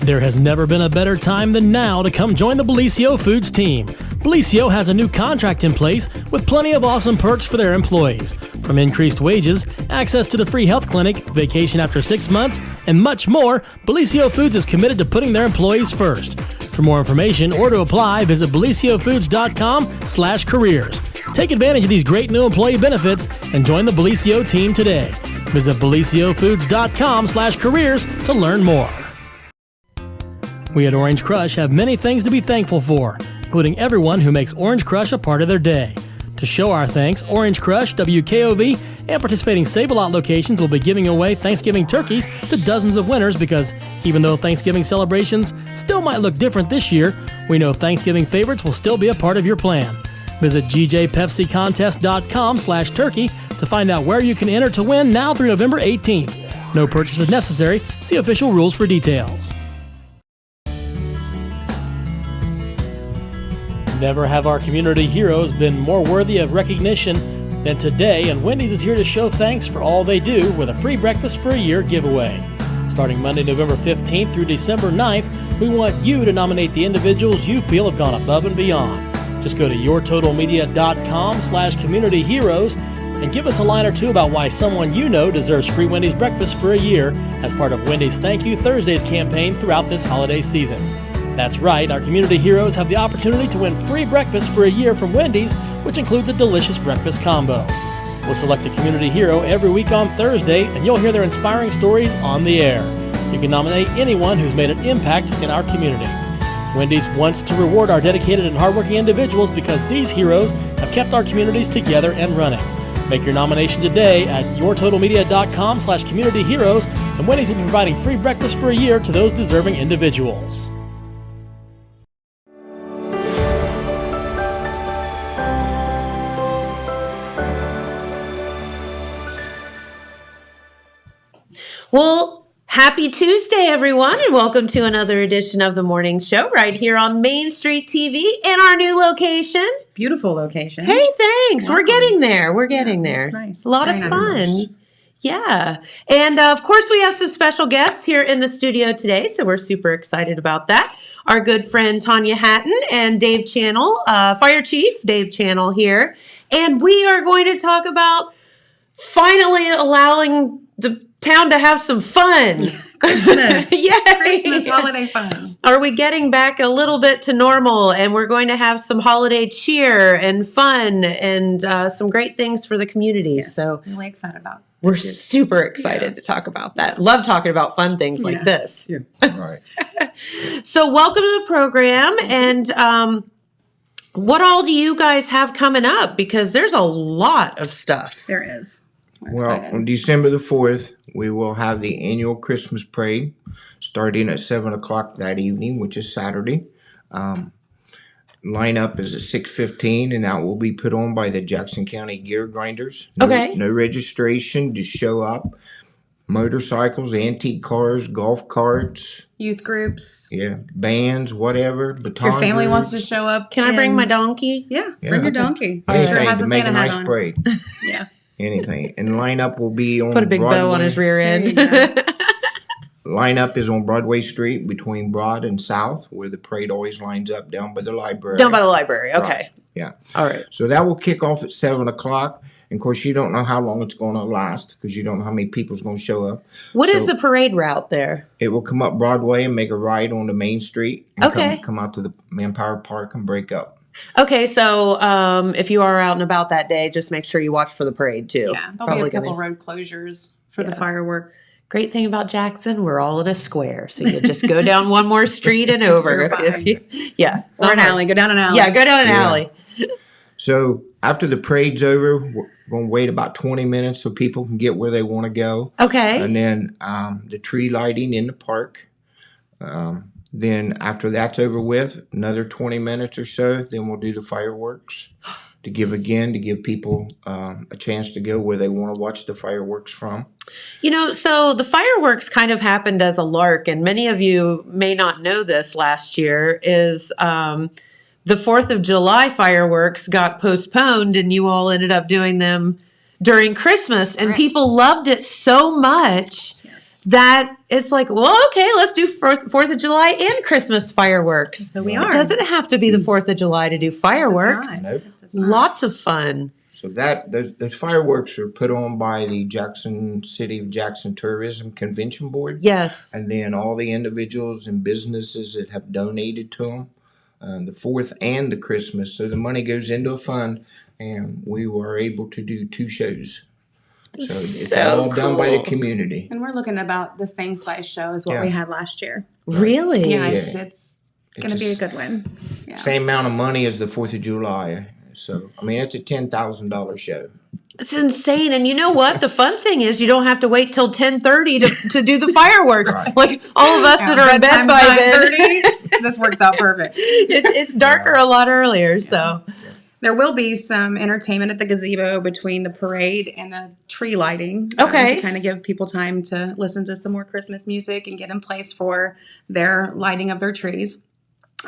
There has never been a better time than now to come join the Bellisio Foods team. Bellisio has a new contract in place with plenty of awesome perks for their employees. From increased wages, access to the free health clinic, vacation after 6 months, and much more, Bellisio Foods is committed to putting their employees first. For more information or to apply, visit BellisioFoods.com/careers. Take advantage of these great new employee benefits and join the Bellisio team today. Visit BellisioFoods.com/careers to learn more. We at Orange Crush have many things to be thankful for, including everyone who makes Orange Crush a part of their day. To show our thanks, Orange Crush, WKOV, and participating Save-A-Lot locations will be giving away Thanksgiving turkeys to dozens of winners because even though Thanksgiving celebrations still might look different this year, we know Thanksgiving favorites will still be a part of your plan. Visit GJPepsiContest.com/turkey to find out where you can enter to win now through November 18th. No purchase is necessary. See official rules for details. Never have our community heroes been more worthy of recognition than today, and Wendy's is here to show thanks for all they do with a free breakfast for a year giveaway. Starting Monday, November 15th through December 9th, we want you to nominate the individuals you feel have gone above and beyond. Just go to yourtotalmedia.com/community heroes and give us a line or two about why someone you know deserves free Wendy's breakfast for a year as part of Wendy's Thank You Thursdays campaign throughout this holiday season. That's right, our community heroes have the opportunity to win free breakfast for a year from Wendy's, which includes a delicious breakfast combo. We'll select a community hero every week on Thursday, and you'll hear their inspiring stories on the air. You can nominate anyone who's made an impact in our community. Wendy's wants to reward our dedicated and hardworking individuals because these heroes have kept our communities together and running. Make your nomination today at yourtotalmedia.com/community heroes, and Wendy's will be providing free breakfast for a year to those deserving individuals. Well, happy Tuesday, everyone, and welcome to another edition of the morning show right here on Main Street TV in our new location. Beautiful location. Hey, thanks. Wow. We're getting there. We're getting there. That's nice. It's a lot Very of nice. fun. Yeah. And of course, we have some special guests here in the studio today, so we're super excited about that. Our good friend Tonia Hatten and Dave Channel, Fire Chief Dave Channel here. And we are going to talk about finally allowing the town to have some fun. Christmas. Yay. Christmas holiday fun. Are we getting back a little bit to normal? And we're going to have some holiday cheer and fun and some great things for the community. Yes, So I'm really excited about we're super excited to talk about that. Love talking about fun things like this. Yeah. Right. So welcome to the program. And what all do you guys have coming up? Because there's a lot of stuff. There is. We're Well, excited. on December the 4th, we will have the annual Christmas parade starting at 7 o'clock that evening, which is Saturday. Lineup is at 6:15, and that will be put on by the Jackson County Gear Grinders. Okay. No registration, just show up. Motorcycles, antique cars, golf carts, Youth groups. bands, whatever. Baton Your family wants to groups, show up. Can I bring my donkey? Yeah, Yeah. bring your donkey. I'm sure it anything has to a make a Santa hat nice on. parade. Yeah. Anything. And lineup will be on Put a big bow on his rear end. There you Lineup is on Broadway Street between Broad and South, where the parade always lines up down by the library. Down by the library. Okay. Yeah. All right. So that will kick off at 7 o'clock. And of course, you don't know how long it's going to last because you don't know how many people's going to show up. What is So the parade route there? It will come up Broadway and make a ride on the Main Street. And Okay. Come out to the Manpower Park and break up. Okay, so if you are out and about that day, just make sure you watch for the parade too. Yeah, there'll Probably be a couple gonna- road closures for Yeah. the firework. Great thing about Jackson, we're all in a square, so you just go down one more street and over. You're if you, yeah, it's Or not an hard. alley. Go down an alley. Yeah, go down an Yeah. alley. So after the parade's over, we're going to wait about 20 minutes so people can get where they want to go. Okay. And then the tree lighting in the park. Then after that's over with, another 20 minutes or so, then we'll do the fireworks to give people a chance to go where they want to watch the fireworks from. You know, so the fireworks kind of happened as a lark, and many of you may not know this last year, is the 4th of July fireworks got postponed, and you all ended up doing them during Christmas, and Correct. people loved it so much that it's like, well, okay, let's do 4th of July and Christmas fireworks. So we Right. are. It doesn't have to be the 4th of July to do fireworks. It does not. Nope. It does not. Lots of fun. So those fireworks are put on by the City of Jackson Tourism Convention Board. Yes. And then all the individuals and businesses that have donated to them, the 4th and the Christmas. So the money goes into a fund, and we were able to do 2 shows. So it's So all done by the cool. community. And we're looking about the same size show as what Yeah. we had last year. Really? Yeah, Yeah. it's going to be a good one. Yeah. Same amount of money as the 4th of July. So, I mean, it's a $10,000 show. It's insane. And you know what? The fun thing is you don't have to wait till 10:30 to do the fireworks. Right. Like all of us that are in bed by then. 9:30. This works out perfect. It's darker a lot earlier. So There will be some entertainment at the gazebo between the parade and the tree lighting. Okay. To kind of give people time to listen to some more Christmas music and get in place for their lighting of their trees.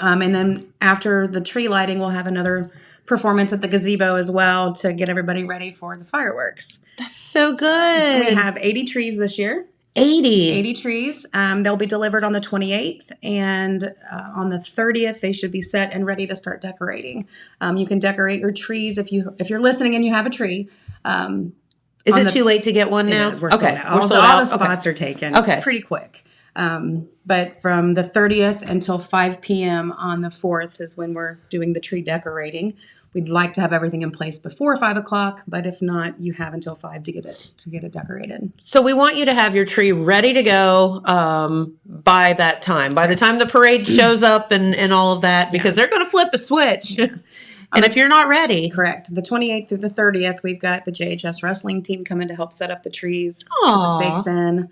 And then after the tree lighting, we'll have another performance at the gazebo as well to get everybody ready for the fireworks. that's so good. We have 80 trees this year. 80. 80 trees. They'll be delivered on the 28th, and on the 30th they should be set and ready to start decorating. You can decorate your trees if you're listening and you have a tree. Is on it the- too late to get one now? It is. We're okay. sold out. We're All, sold all out. the spots are taken Okay. pretty quick. But from the 30th until 5 p.m. on the 4th is when we're doing the tree decorating. We'd like to have everything in place before 5 o'clock, but if not, you have until 5 to get it decorated. So we want you to have your tree ready to go by that time. By the time the parade shows up and all of that, because they're going to flip a switch. And if you're not ready, Correct. The 28th through the 30th, we've got the JHS wrestling team coming to help set up the Aw. stakes in.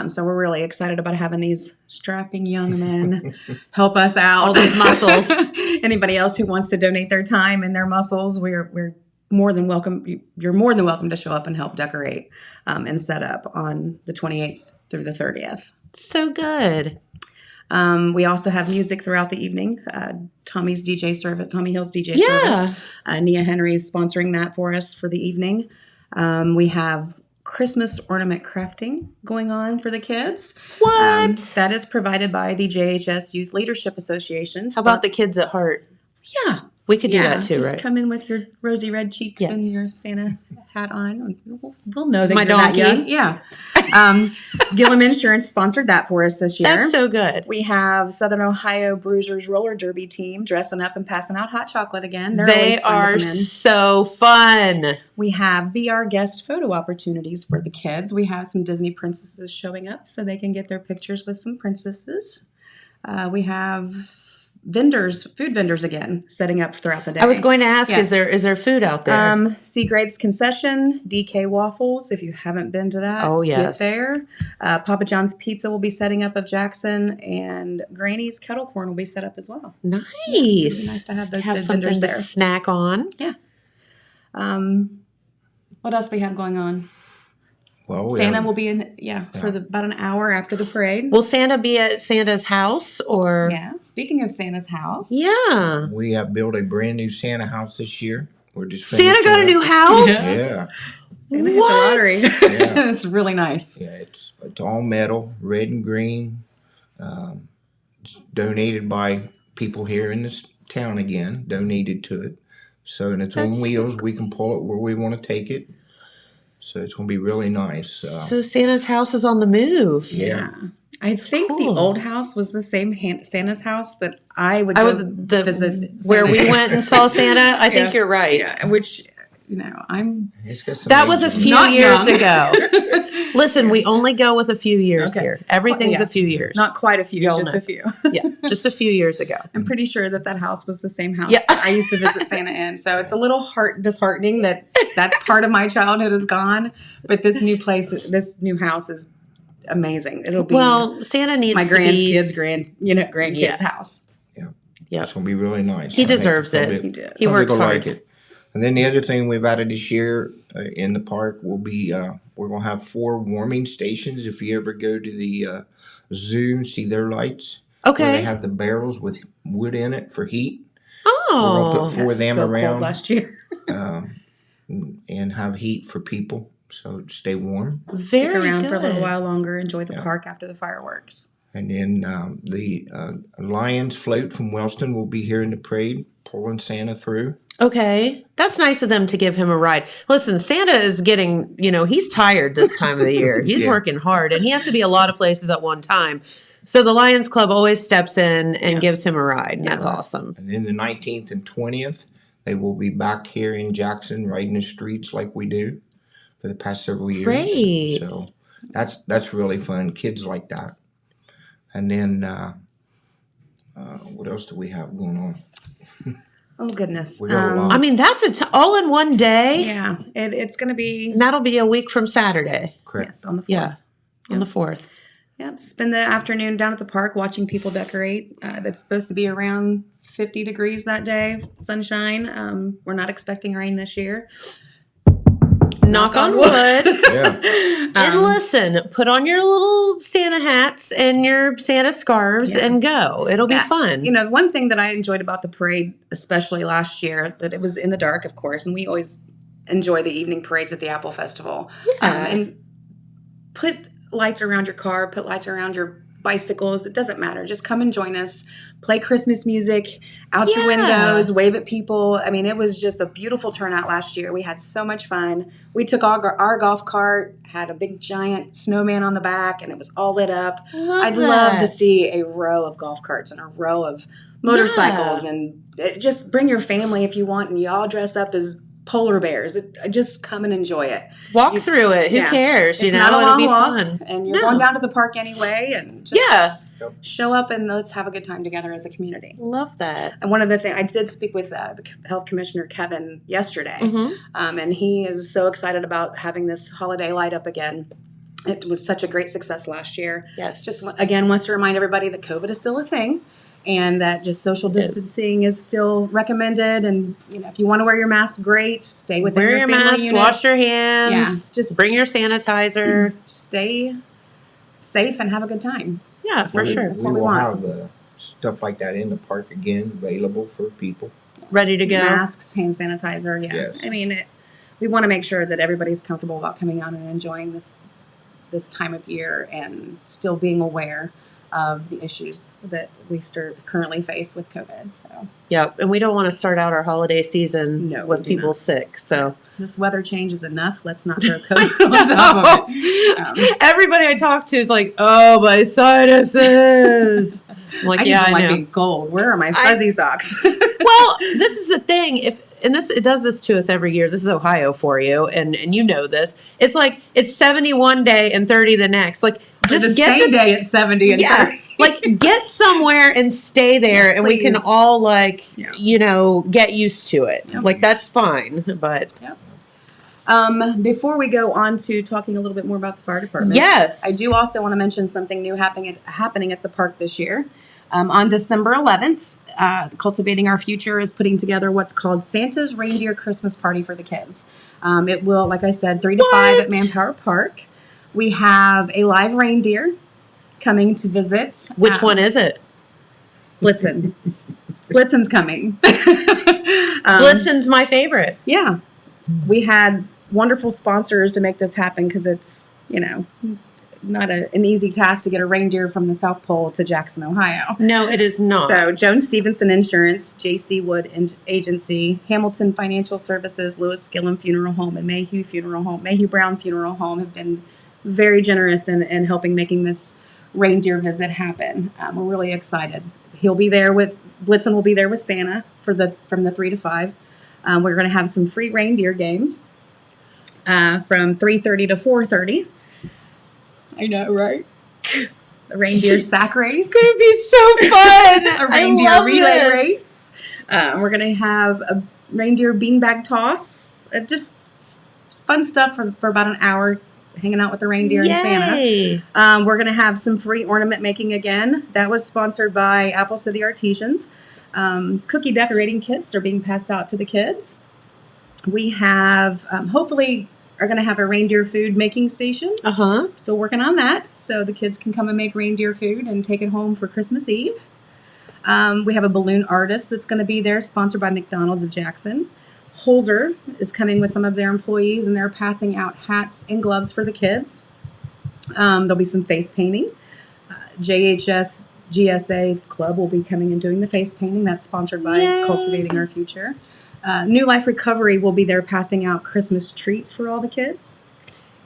So we're really excited about having these strapping young men help us out. All these muscles. Anybody else who wants to donate their time and their muscles, we're more than welcome. You're more than welcome to show up and help decorate and set up on the 28th through the 30th. so good. We also have music throughout the evening. Tommy's DJ service, Tommy Hill's DJ Yeah. service. Nia Henry is sponsoring that for us for the evening. We have Christmas ornament crafting going on for the kids. What? That is provided by the JHS Youth Leadership Association. How about the kids at heart? Yeah. We could do Yeah, that too, just right? come in with your rosy red cheeks Yes. and your Santa hat on. We'll know that My you're that donkey. young. Yeah. Gillum Insurance sponsored that for us this year. That's so good. We have Southern Ohio Bruisers roller derby team dressing up and passing out hot chocolate again. They're They always fun to are come in. so fun. We have Be Our Guest photo opportunities for the kids. We have some Disney princesses showing up so they can get their pictures with some princesses. We have food vendors again, setting up throughout the day. I was going to ask, Yes. is there food out there? Seagrave's Concession, DK Waffles. If you haven't been to that, Oh, yes. get there. Papa John's Pizza will be setting up of Jackson, and Granny's Kettle Corn will be set up as well. Nice. nice to have those good something vendors to there. snack on. What else we have going on? Well, Santa will be in, for about an hour after the parade. Will Santa be at Santa's house or? Yeah. Speaking of Santa's house. Yeah. we have built a brand new Santa house this year. We're just Santa got a finishing new up. house? Yeah, Santa hit the What? lottery. Yeah. It's really nice. yeah. It's all metal, red and green. It's donated by people here in this town again. Donated to it, so and it's That's on so wheels. We can pull it where we want to take it. So it's going to be really nice. So Santa's house is on the move. Yeah. I think Cool. the old house was the same Santa's house that I would I go was visit where Santa. we went and saw Santa. I think Yeah. you're right. Yeah, which, I'm It's got some That was a ages few Not years young. ago. Listen, we only go with a few years Okay. here. Everything's Yeah. a few years. not quite a few, Y'all just know. a few. yeah, just a few years ago. I'm pretty sure that house was the same house Yeah. that I used to visit Santa in. So it's a little disheartening that part of my childhood is gone. But this new house is amazing. It'll be Well, Santa needs my to be. grandkids' Yeah. house. Yep. It's going to be really nice. He I think deserves the it. public- He did. He public works will hard. like it. And then the other thing we've added this year in the park will be we're going to have 4 warming stations. If you ever go to the zoo and see their lights, where they Okay. have the barrels with wood in it for heat. We're gonna Oh, put 4 of them so around cold last year. and have heat for people so stay warm. Very Stick around good. for a little while longer. Enjoy the Yeah. park after the fireworks. And then the Lions float from Wellston will be here in the parade, pulling Santa through. Okay. That's nice of them to give him a ride. Listen, Santa is getting, he's tired this time of the year. He's Yeah. working hard and he has to be a lot of places at one time. So the Lions Club always steps in and gives him a ride. And that's awesome. And then the 19th and 20th, they will be back here in Jackson, riding the streets like we do for the past several years. Great. So that's really fun. Kids like that. And then what else do we have going on? Oh, goodness. We got a lot. I mean, that's all in one day. Yeah, it's going to be, And that'll be a week from Saturday. Correct. yes, on the 4th. Yeah. On the 4th. Yep, spend the afternoon down at the park watching people decorate. That's supposed to be around 50 degrees that day, sunshine. We're not expecting rain this year. Knock on wood. Yeah. And listen, put on your little Santa hats and your Santa scarves and go. It'll be fun. One thing that I enjoyed about the parade, especially last year, that it was in the dark, of course, and we always enjoy the evening parades at the Apple Festival. Yeah. And put lights around your car, put lights around your bicycles. It doesn't matter. Just come and join us. Play Christmas music out your windows, wave at people. I mean, it was just a beautiful turnout last year. We had so much fun. We took our golf cart, had a big giant snowman on the back, and it was all lit up. I'd love to see a row of golf carts and a row of motorcycles, and just bring your family if you want, and you all dress up as polar bears. Just come and enjoy it. Walk through it. Who cares? It's not a it'll long be walk, fun. and you're going down to the park anyway, and just show up and let's have a good time together as a community. Love that. And one of the things, I did speak with the health commissioner, Kevin, yesterday, and he is so excited about having this holiday light up again. It was such a great success last year. Yes. Just again wants to remind everybody that COVID is still a thing, and that just social distancing is still recommended. And if you want to wear your mask, great. Stay within Wear your your family mask, units. wash your hands. Yeah, just bring your sanitizer. stay safe and have a good time. Yeah, for sure. That's We what we will want. have stuff like that in the park again, available for people. Ready to go. Masks, hand sanitizer. Yeah, Yes. I mean, we want to make sure that everybody's comfortable about coming out and enjoying this time of year, and still being aware of the issues that we currently face with COVID. So Yep. And we don't want to start out our holiday season No, with we do people not. sick. So this weather change is enough. Let's not throw COVID on top of it. everybody I talk to is like, "Oh, my sinuses." I'm like, I yeah, just I want know. to be cold. Where are my fuzzy socks? Well, this is the thing. It does this to us every year. This is Ohio for you, and you know this. It's like it's 71 day and 30 the next. Like just the get same day at 70 and 30. like get somewhere and stay there, Yes, and we can please. all Yeah. get used to it. Yep. Like that's fine, but Before we go on to talking a little bit more about the fire department, yes, I do also want to mention something new happening at the park this year. On December 11th, Cultivating Our Future is putting together what's called Santa's Reindeer Christmas Party for the kids. It will, like I said, 3 to 5 at Manpower Park. We have a live reindeer coming to visit. Which one is it? Blitzen. Blitzen's coming. Blitzen's my favorite. Yeah. We had wonderful sponsors to make this happen, because it's, not an easy task to get a reindeer from the South Pole to Jackson, Ohio. No, it is not. So Jones Stevenson Insurance, J.C. Wood Agency, Hamilton Financial Services, Lewis Gillum Funeral Home, and Mayhew Brown Funeral Home have been very generous in helping making this reindeer visit happen. We're really excited. Blitzen will be there with Santa from the 3 to 5. We're going to have some free reindeer games from 3:30 to 4:30. I know, right? A reindeer sack race. It's gonna be so fun. A reindeer I love relay this. race. We're going to have a reindeer beanbag toss. Just fun stuff for about an hour, hanging out with the reindeer and Santa. Yay. We're going to have some free ornament making again. That was sponsored by Apple City Artisans. Cookie decorating kits are being passed out to the kids. We have, hopefully, are going to have a reindeer food making station. Still working on that, so the kids can come and make reindeer food and take it home for Christmas Eve. We have a balloon artist that's going to be there, sponsored by McDonald's of Jackson. Holzer is coming with some of their employees, and they're passing out hats and gloves for the kids. There'll be some face painting. JHS GSA Club will be coming and doing the face painting. That's sponsored by Yay. Cultivating Our Future. New Life Recovery will be there passing out Christmas treats for all the kids.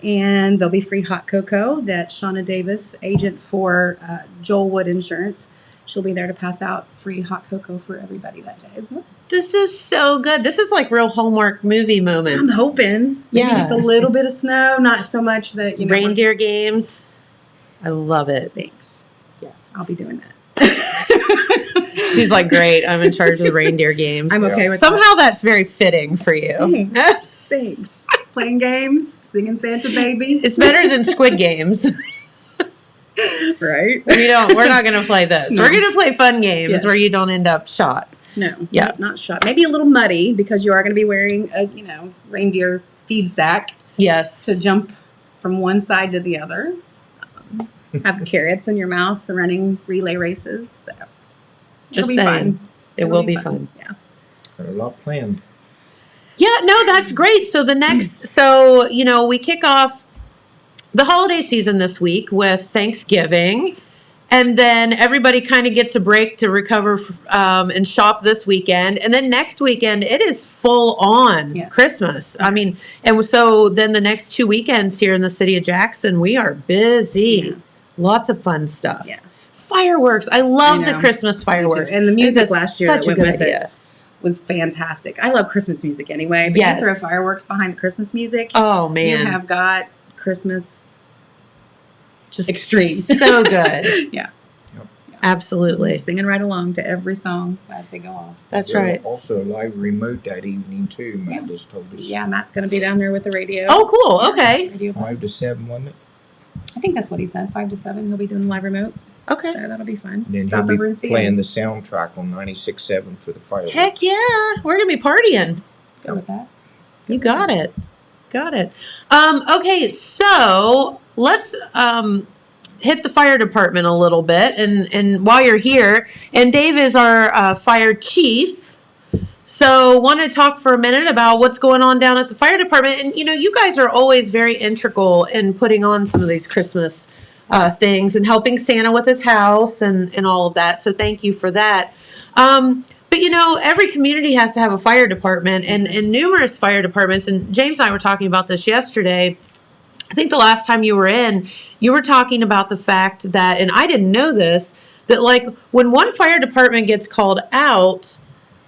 And there'll be free hot cocoa that Shauna Davis, agent for Joel Wood Insurance, she'll be there to pass out free hot cocoa for everybody that day as well. This is so good. This is like real Hallmark movie moments. I'm hoping. Maybe Yeah. just a little bit of snow, not so much that, you know. Reindeer games. I love it. Thanks. Yeah. I'll be doing that. She's like, great. I'm in charge of the reindeer games. I'm okay with Somehow that's very fitting for you. that. Thanks. Playing games, singing Santa babies. It's better than Squid Games. Right? We're not going to play this. No. We're going to play fun games Yes. where you don't end up shot. No. Yeah. Not shot. Maybe a little muddy because you are going to be wearing a, reindeer feed sack Yes. to jump from one side to the other. Have carrots in your mouth, running relay races. So Just it'll be saying. fun. It will be fun. Yeah. Got a lot planned. Yeah, no, that's great. So we kick off the holiday season this week with Thanksgiving. And then everybody kind of gets a break to recover and shop this weekend. And then next weekend, it is full on Yes. Christmas. I mean, and so then the next 2 weekends here in the city of Jackson, we are busy. Yeah. Lots of fun stuff. Yeah. Fireworks. I love I the know. Christmas fireworks. And the music It's last year such that a went good with idea. it was fantastic. I love Christmas music anyway. But Yes. you throw fireworks behind the Christmas music. Oh, You man. have got Christmas Just extreme. So good. Yeah. Absolutely. Singing right along to every song as they go off. That's There's right. Also a live remote that evening too. Matt Yeah. just told us. Yeah, Matt's going to be down there with the radio. Oh, cool. Okay. Radio 5 to bus. 7, wasn't it? I think that's what he said. 5 to 7. He'll be doing the live remote. Okay. So that'll be fun. And then Stop he'll over be and see playing him. the soundtrack on 96.7 for the fireworks. Heck yeah. We're going to be partying. Go with that. You got it. Got it. Okay, so let's hit the fire department a little bit. And while you're here, and Dave is our fire chief. So want to talk for a minute about what's going on down at the fire department. And, you guys are always very integral in putting on some of these Christmas things and helping Santa with his house and all of that. So thank you for that. But every community has to have a fire department and numerous fire departments. And James and I were talking about this yesterday. I think the last time you were in, you were talking about the fact that, and I didn't know this, that like when one fire department gets called out,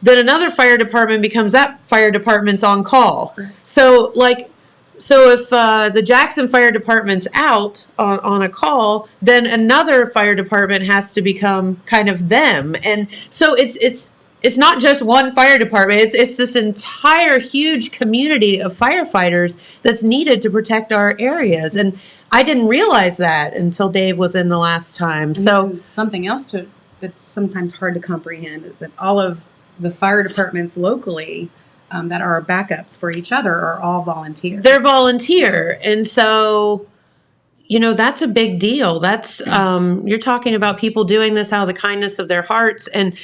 then another fire department becomes that fire department's on call. Correct. So if the Jackson Fire Department's out on a call, then another fire department has to become kind of them. And so it's not just one fire department. It's this entire huge community of firefighters that's needed to protect our areas. And I didn't realize that until Dave was in the last time. And So then something else that's sometimes hard to comprehend is that all of the fire departments locally that are backups for each other are all volunteer. they're volunteer. And so, that's a big deal. That's, you're talking about people doing this out of the kindness of their hearts. And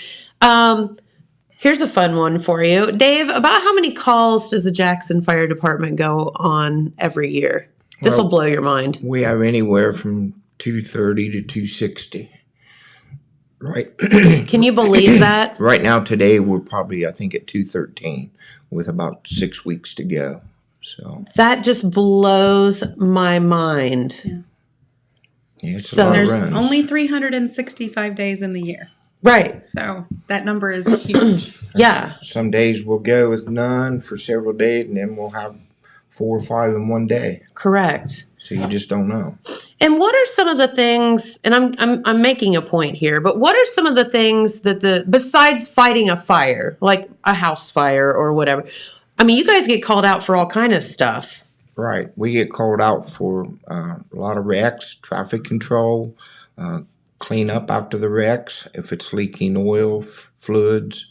here's a fun one for you. Dave, about how many calls does the Jackson Fire Department go on every year? This will Well, blow your mind. We have anywhere from 230 to 260. Right. Can you believe that? Right now, today, we're probably, I think, at 213 with about 6 weeks to go. So, That just blows my mind. yeah, it's So a lot There's of runs. only 365 days in the year. Right. So that number is huge. Yeah. Some days we'll go with none for several days, and then we'll have 4 or 5 in one day. Correct. So you just don't know. And what are some of the things, and I'm making a point here, but what are some of the things that besides fighting a fire, like a house fire or whatever? I mean, you guys get called out for all kind of stuff. Right. We get called out for a lot of wrecks, traffic control, clean up after the wrecks, if it's leaking oil, fluids.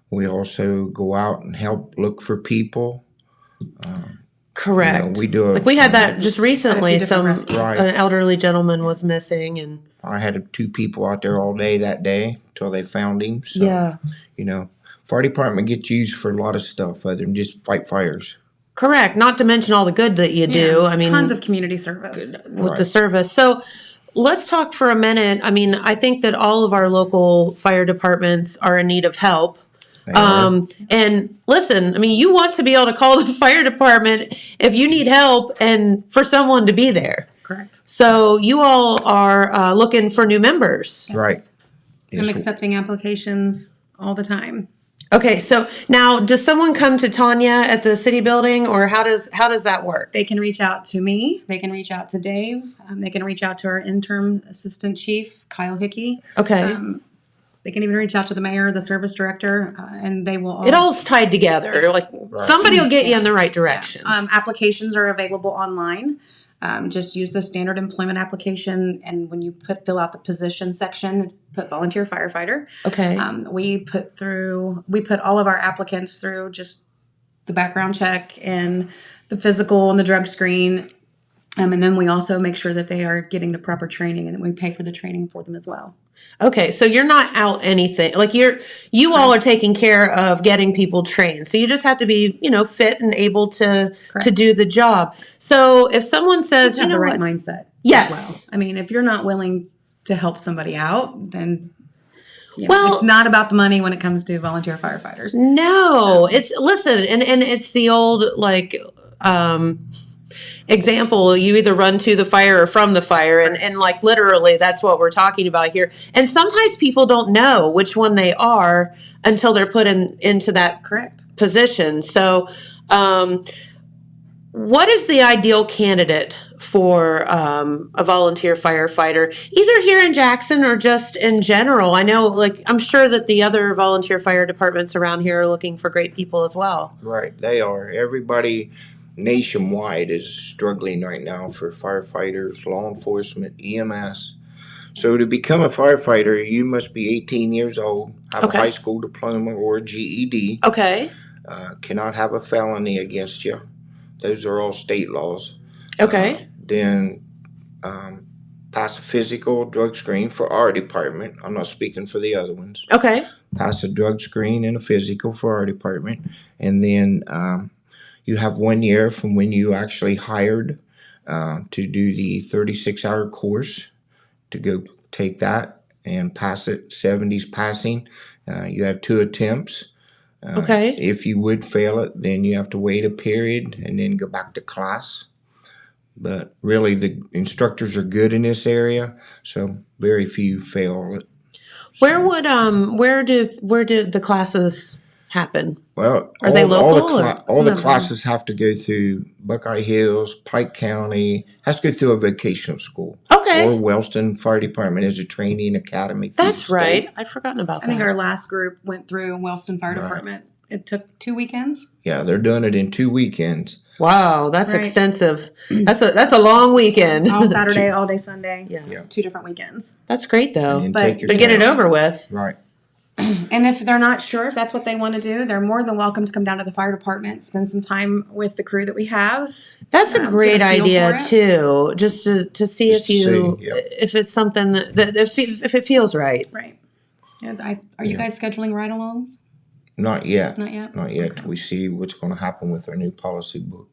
We also go out and help look for people. Correct. We do Like we had that just recently. different Some rescues. Right. an elderly gentleman was missing, and I had 2 people out there all day that day till they found him. So, yeah, fire department gets used for a lot of stuff other than just fight fires. Correct. Not to mention all the good that you do. I mean, tons of community service. with the service. So let's talk for a minute. I mean, I think that all of our local fire departments are in need of help. And listen, I mean, you want to be able to call the fire department if you need help and for someone to be there. Correct. So you all are looking for new members. Yes. Right. I'm accepting applications all the time. Okay, so now does someone come to Tonia at the city building, or how does that work? They can reach out to me. They can reach out to Dave. They can reach out to our interim assistant chief, Kyle Hickey. Okay. They can even reach out to the mayor, the service director, and they will all. It all's tied together. Like somebody will get you in the right direction. Applications are available online. Just use the standard employment application, and when you fill out the position section, put volunteer firefighter. Okay. We put all of our applicants through just the background check and the physical and the drug screen. And then we also make sure that they are getting the proper training, and we pay for the training for them as well. Okay, so you're not out anything. Like you all are taking care of getting people trained. So you just have to be, fit and able to do the job. So if someone says, Have the right mindset. Yes. As well. I mean, if you're not willing to help somebody out, then Well- it's not about the money when it comes to volunteer firefighters. No, it's listen, and it's the old example, you either run to the fire or from the fire, and like literally that's what we're talking about here. And sometimes people don't know which one they are until they're put into that Correct. position. So what is the ideal candidate for a volunteer firefighter, either here in Jackson or just in general? I know, I'm sure that the other volunteer fire departments around here are looking for great people as well. Right, they are. Everybody nationwide is struggling right now for firefighters, law enforcement, EMS. So to become a firefighter, you must be 18 years old, have Okay. a high school diploma or a GED, Okay. cannot have a felony against you. Those are all state laws. Okay. Then pass a physical drug screen for our department. I'm not speaking for the other ones. Okay. Pass a drug screen and a physical for our department. And then you have 1 year from when you actually hired to do the 36-hour course to go take that and pass it, 70s passing. You have 2 attempts. Okay. If you would fail it, then you have to wait a period and then go back to class. But really, the instructors are good in this area, so very few fail it. Where did the classes happen? Well, Are they local, or all some the of them? classes have to go through Buckeye Hills, Pike County, has to go through a vocational school. Okay. Or Wellston Fire Department is a training academy. through That's the state. right. I'd forgotten about I think that. our last group went through Wellston Fire Right. Department. It took 2 weekends. Yeah, they're doing it in 2 weekends. Wow, that's Right. extensive. That's a long weekend. All Saturday, all day Sunday. Yeah. Yeah. 2 different weekends. That's great though. And but- take your But get it time. over with. Right. And if they're not sure if that's what they want to do, they're more than welcome to come down to the fire department, spend some time with the crew that we have. That's a Get great a feel idea for it. too. Just to see Just if to see, yep. if it's something that if it feels right. Right. Are you guys scheduling ride-alongs? Not yet. Not yet? Not yet. till We see what's going to happen with our new policy book.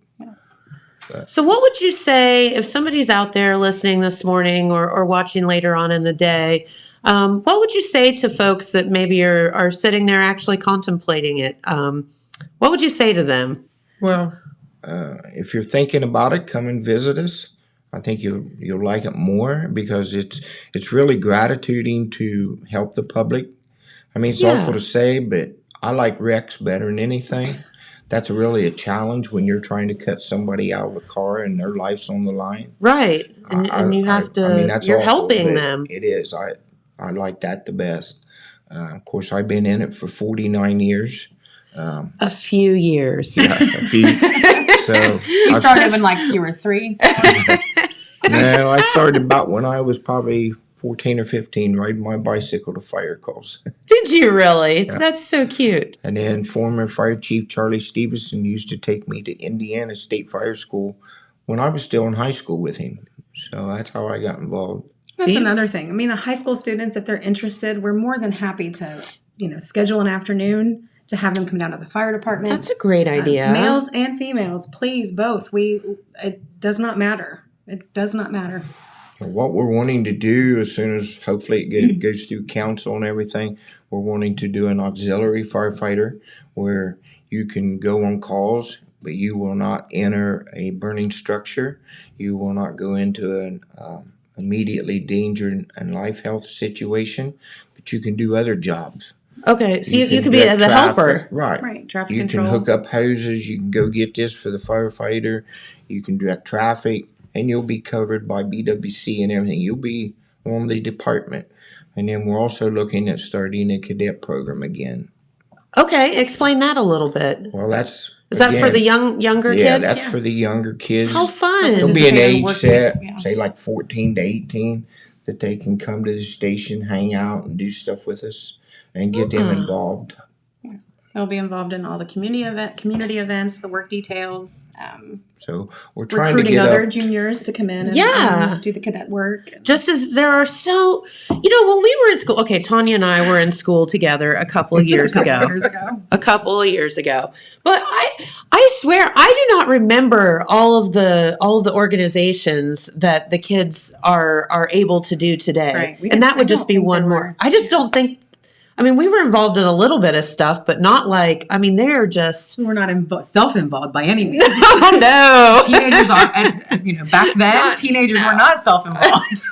So what would you say if somebody's out there listening this morning or watching later on in the day? What would you say to folks that maybe are sitting there actually contemplating it? What would you say to them? Well, if you're thinking about it, come and visit us. I think you'll like it more because it's really gratituding to help the public. I mean, it's Yeah. awful to say, but I like Rex better than anything. That's really a challenge when you're trying to cut somebody out of a car and their life's on the line. Right, and you have to. I mean, that's you're awful, helping but them. It is. I like that the best. Of course, I've been in it for 49 years. A few years. A few. So You I've- started when like you were 3. No, I started about when I was probably 14 or 15, riding my bicycle to fire calls. Did you really? That's so cute. And then former Fire Chief Charlie Stevenson used to take me to Indiana State Fire School when I was still in high school with him. So that's how I got involved. That's See? another thing. I mean, the high school students, if they're interested, we're more than happy to, schedule an afternoon to have them come down to the fire department. That's a great idea. Males and females, please, both. It does not matter. It does not matter. What we're wanting to do as soon as hopefully it goes through council and everything, we're wanting to do an auxiliary firefighter where you can go on calls, but you will not enter a burning structure. You will not go into an immediately danger and life health situation, but you can do other jobs. Okay, so you could be direct the traffic. helper. Right. Traffic You control. can hook up hoses. You can go get this for the firefighter. You can direct traffic, and you'll be covered by BWC and everything. You'll be on the department. And then we're also looking at starting a cadet program again. Okay, explain that a little bit. Well, that's Is that for again, the younger yeah, kids? that's for the younger kids. How fun. There'll be an Participate in age work set, week, yeah. say like 14 to 18, that they can come to the station, hang out, and do stuff with us, and get them involved. They'll be involved in all the community events, the work details, So we're trying to recruiting get other up. juniors to come in and do the cadet work. Just as there are when we were in school, okay, Tonya and I were in school together a couple of years ago. A couple of years ago. But I swear I do not remember all of the organizations that the kids are able to do today. Right. And that would I just don't be think one there more. were. I just don't think we were involved in a little bit of stuff, but not like, they're just We're not self-involved by any means. oh no. Teenagers are, back then, teenagers were not self-involved.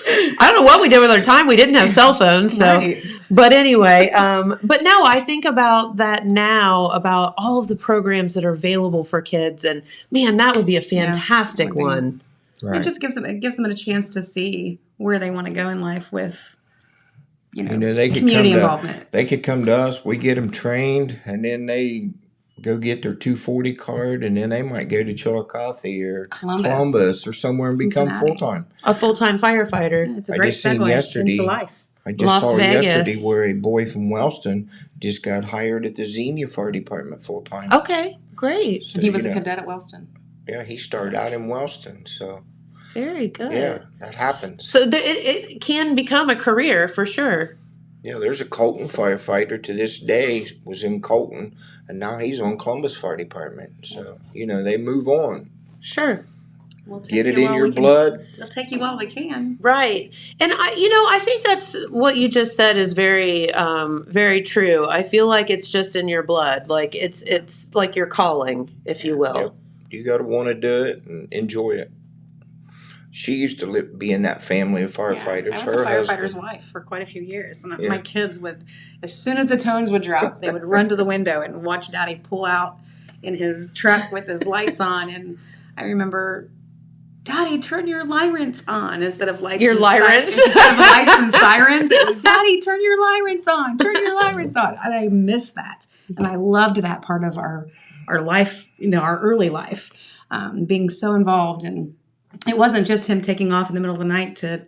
I don't know what we did with our time. We didn't have cell phones, so. Right. But anyway, but no, I think about that now, about all of the programs that are available for kids, and man, that would be a fantastic would be. one. Right. It just gives them a chance to see where they want to go in life with, They could community come involvement. They could come to us. We get them trained, and then they go get their 240 card, and then they might go to Chillicothe or Columbus or somewhere and become Cincinnati. full time. A full-time firefighter. It's a I great just seen segue yesterday- into life. I just Las saw Vegas. yesterday where a boy from Wellston just got hired at the Xenia Fire Department full time. Okay, great. So, He was a you know, cadet at Wellston. Yeah, he started out in Wellston, so Very good. yeah, that happens. So it can become a career for sure. Yeah, there's a Colton firefighter to this day was in Colton, and now he's on Columbus Fire Department. So they move on. Sure. We'll take Get it you in while your we can- blood. We'll take you while we can. Right. And I think that's what you just said is very, very true. I feel like it's just in your blood. Like it's like your calling, if you will. Yep. You got to want to do it and enjoy it. She used to be in that family of firefighters. Yeah, I was Her a firefighter's husband. wife for quite a few years. And Yeah. my kids would, as soon as the tones would drop, they would run to the window and watch Daddy pull out in his truck with his lights on. And I remember, Daddy, turn your lyrants on instead of lights. Your and lyrants? instead of lights and sirens. It was, Daddy, turn your lyrants on. Turn your lyrants on. And I miss that. And I loved that part of our life, our early life, being so involved. And it wasn't just him taking off in the middle of the night to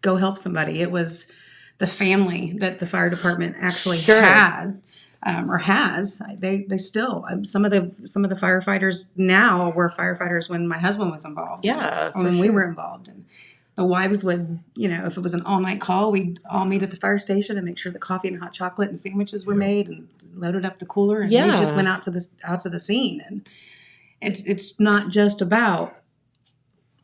go help somebody. It was the family that the fire department actually Sure. had or has. They still some of the firefighters now were firefighters when my husband was involved. Yeah. Or when we were involved. And the wives would, if it was an all-night call, we'd all meet at the fire station and make sure the coffee and hot chocolate and sandwiches were made and loaded up the cooler. And we Yeah. just went out to the scene. And it's not just about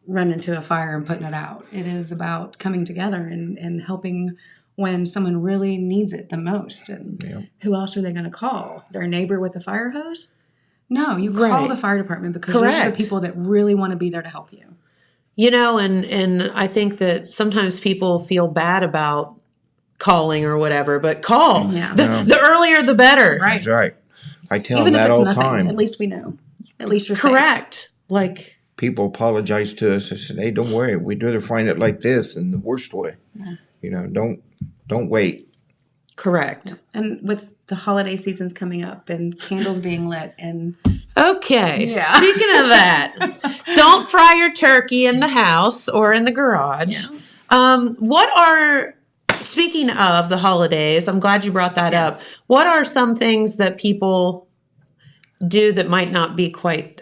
running to a fire and putting it out. It is about coming together and helping when someone really needs it the most. And Yeah. who else are they going to call? Their neighbor with a fire hose? No, you call Right. the fire department because those are Correct. the people that really want to be there to help you. And I think that sometimes people feel bad about calling or whatever, but call. Yeah. The earlier the better. Right. That's right. I tell Even them if that it's all the nothing, time. at least we know. At least you're safe. Correct. Like, People apologize to us and say, "Hey, don't worry. We'd rather find it like this than the worst way." Yeah. Don't wait. correct. And with the holiday seasons coming up and candles being lit and Okay. Yeah. Speaking of that, don't fry your turkey in the house or in the garage. Speaking of the holidays, I'm glad you brought that up. Yes. What are some things that people do that might not be quite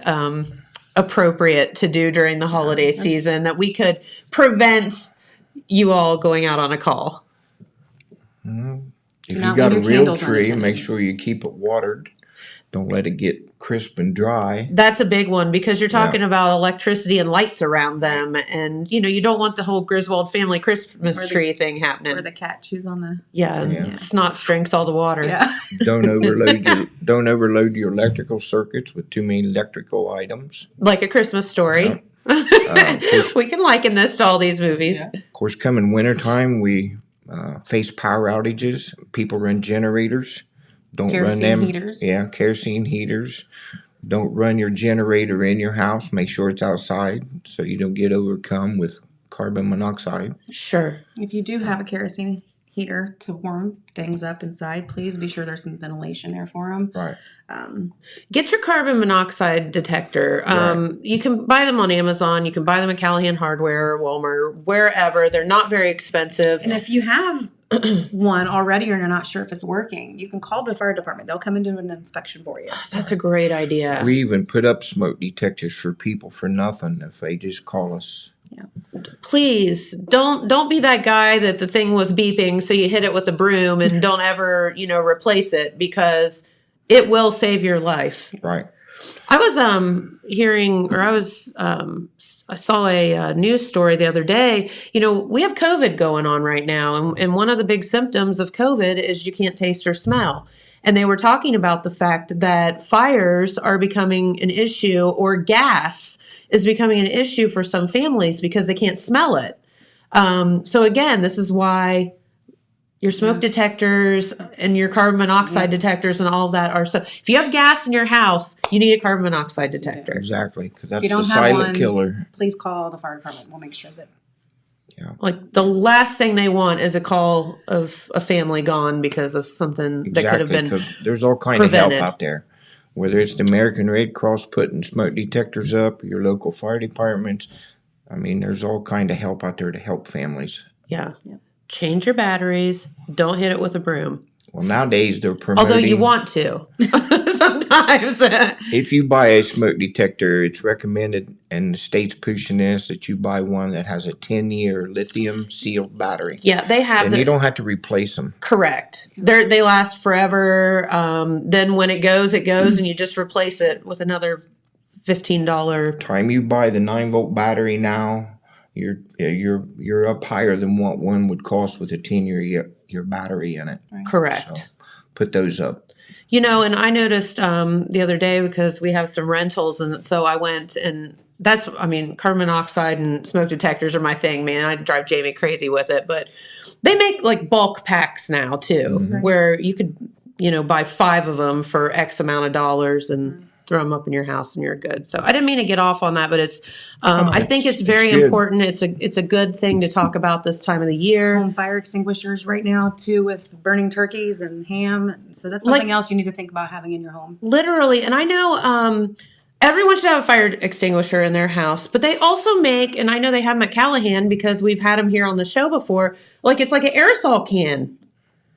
appropriate to do during the holiday season that we could prevent you all going out on a call? If not you got a leave your real candles tree, unattended. make sure you keep it watered. Don't let it get crisp and dry. That's a big one because you're talking about electricity and lights around them. And, you don't want the whole Griswold family Christmas Or the- tree thing happening. Where the cat chews on the. Yeah, Yeah. snot drinks all the water. Yeah. Don't overload your electrical circuits with too many electrical items. Like A Christmas Story. course- We can liken this to all these movies. Yeah. Of course, coming wintertime, we face power outages. People run generators. Don't run Kerosene them. heaters. Yeah, kerosene heaters. Don't run your generator in your house. Make sure it's outside so you don't get overcome with carbon monoxide. Sure. If you do have a kerosene heater to warm things up inside, please be sure there's some ventilation there for them. Right. Get your carbon monoxide detector. You can buy them on Amazon. You can buy them at Callahan Hardware, Walmart, wherever. They're not very expensive. And if you have one already or you're not sure if it's working, you can call the fire department. They'll come and do an inspection for you. That's a great idea. We even put up smoke detectors for people for nothing if they just call us. Please don't be that guy that the thing was beeping, so you hit it with a broom and don't ever, replace it because it will save your life. Right. I was hearing, or I saw a news story the other day. We have COVID going on right now, and one of the big symptoms of COVID is you can't taste or smell. And they were talking about the fact that fires are becoming an issue, or gas is becoming an issue for some families because they can't smell it. So again, this is why your smoke detectors and your carbon monoxide detectors and all of that are so. If you have gas in your house, you need a carbon monoxide detector. Exactly, because that's you the don't have silent one, killer. Please call the fire department. We'll make sure that. Like the last thing they want is a call of a family gone because of something that could have been because there's all kind of help out there. Whether it's the American Red Cross putting smoke detectors up, your local fire departments. I mean, there's all kind of help out there to help families. Yeah. Change your batteries. Don't hit it with a broom. Well, nowadays they're promoting. Although you want to sometimes. If you buy a smoke detector, it's recommended, and the state's pushing this, that you buy one that has a 10-year lithium sealed battery. Yeah, they have. And you don't have to replace them. Correct. They last forever. Then when it goes, and you just replace it with another $15. Time you buy the 9-volt battery now, you're up higher than what one would cost with a 10-year your battery in it. Right. Correct. So put those up. And I noticed the other day because we have some rentals, and so I went and carbon monoxide and smoke detectors are my thing, man. I drive Jamie crazy with it, but they make like bulk packs now too, where you could, buy 5 of them for X amount of dollars and throw them up in your house and you're good. So I didn't mean to get off on that, but it's, I think it's very important. It's a good thing to talk about this time of the year. Home fire extinguishers right now too, with burning turkeys and ham. So that's something else you need to think about having in your home. Literally. And I know, everyone should have a fire extinguisher in their house, but they also make, and I know they have them at Callahan because we've had them here on the show before, like it's like an aerosol can.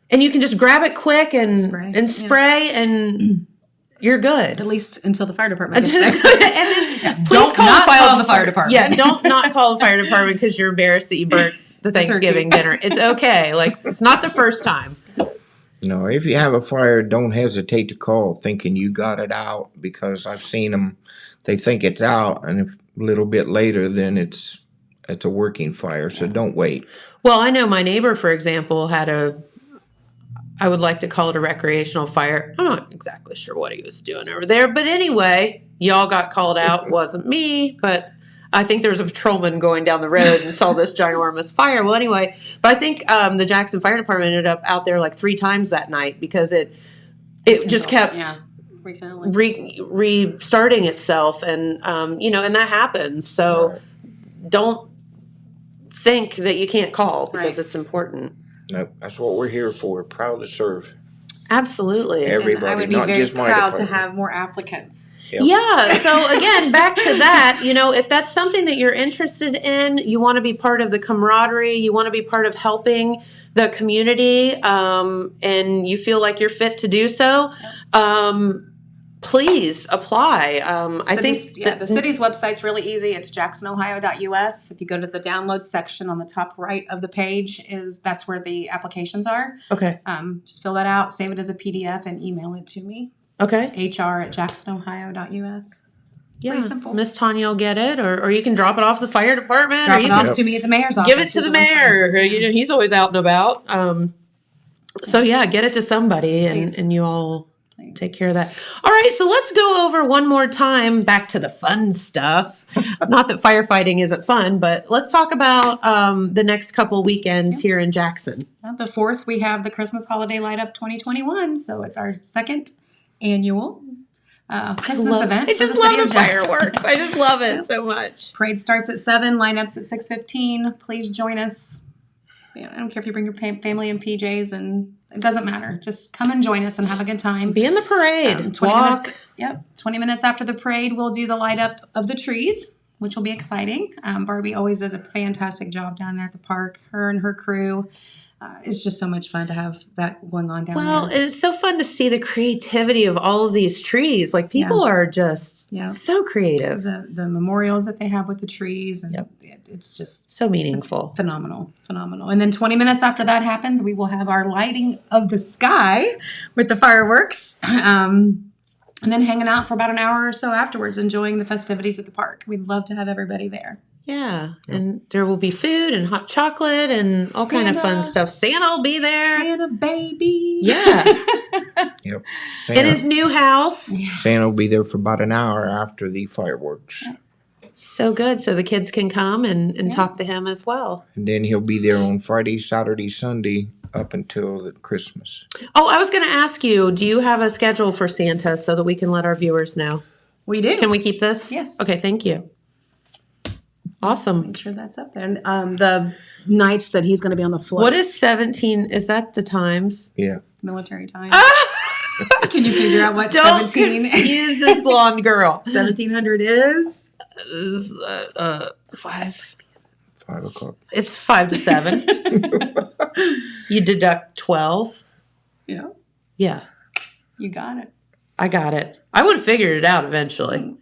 And you can just grab it quick and spray and you're good. At least until the fire department gets And there. then please call the fire department. Yeah, don't not call the fire department because you're embarrassed that you burnt the Thanksgiving dinner. It's okay. Like, it's not the first time. No, if you have a fire, don't hesitate to call thinking you got it out, because I've seen them, they think it's out, and if a little bit later, then it's a working fire, so don't wait. Well, I know my neighbor, for example, had I would like to call it a recreational fire. I'm not exactly sure what he was doing over there. But anyway, y'all got called out. Wasn't me, but I think there was a patrolman going down the road and saw this ginormous fire. Well, anyway, but I think the Jackson Fire Department ended up out there like 3 times that night because it just kept restarting itself. And, and that happens. So don't think that you can't call because it's important. Nope, that's what we're here for. Proud to serve. Absolutely. Everybody, I would be not very just my proud to department. have more applicants. Yep. Yeah. So again, back to that, if that's something that you're interested in, you want to be part of the camaraderie, you want to be part of helping the community, and you feel like you're fit to do so, please apply. I think the city's website's really easy. It's jacksonohio.us. If you go to the download section on the top right of the page, that's where the applications are. Okay. Just fill that out, save it as a PDF, and email it to me. Okay. hr@jacksonohio.us. Yeah. Pretty simple. Miss Tonia will get it, or you can drop it off the fire department, Drop or you it can off to me at the mayor's office. give it to the mayor. You know, he's always out and about. So yeah, get it to somebody, and you all take care of that. All right, so let's go over one more time back to the fun stuff. Not that firefighting isn't fun, but let's talk about the next couple weekends here in Jackson. The 4th, we have the Christmas Holiday Light Up 2021. So it's our second annual Christmas event. I just love the fireworks. I just love it so much. Parade starts at 7, lineups at 6:15. Please join us. I don't care if you bring your family in PJs, and it doesn't matter. Just come and join us and have a good time. Be in the parade. 20 Walk. minutes. Yep. 20 minutes after the parade, we'll do the light up of the trees, which will be exciting. Barbie always does a fantastic job down there at the park. Her and her crew. It's just so much fun to have that going on down Well, there. and it's so fun to see the creativity of all of these trees. Like people are just so creative. The memorials that they have with the trees, and it's just So meaningful. phenomenal. And then 20 minutes after that happens, we will have our lighting of the sky with the fireworks. And then hanging out for about an hour or so afterwards, enjoying the festivities at the park. We'd love to have everybody there. Yeah. And there will be food and hot chocolate and all kind of fun stuff. Santa will be there. Santa baby. Yeah. Yep. In his new house. Santa will be there for about an hour after the fireworks. So good. So the kids can come and talk to him as well. And then he'll be there on Friday, Saturday, Sunday up until the Christmas. Oh, I was going to ask you, do you have a schedule for Santa so that we can let our viewers know? We do. Can we keep this? Yes. Okay, thank you. Awesome. Make sure that's up there. And the nights that he's going to be on the float. What is 17? Is that the times? Yeah. Military time. Can you figure out what Don't 17 confuse this blonde girl. 1700 is? 5. 5 o'clock. It's 5 to 7. You deduct 12. Yeah. Yeah, You got it. I got it. I would have figured it out eventually.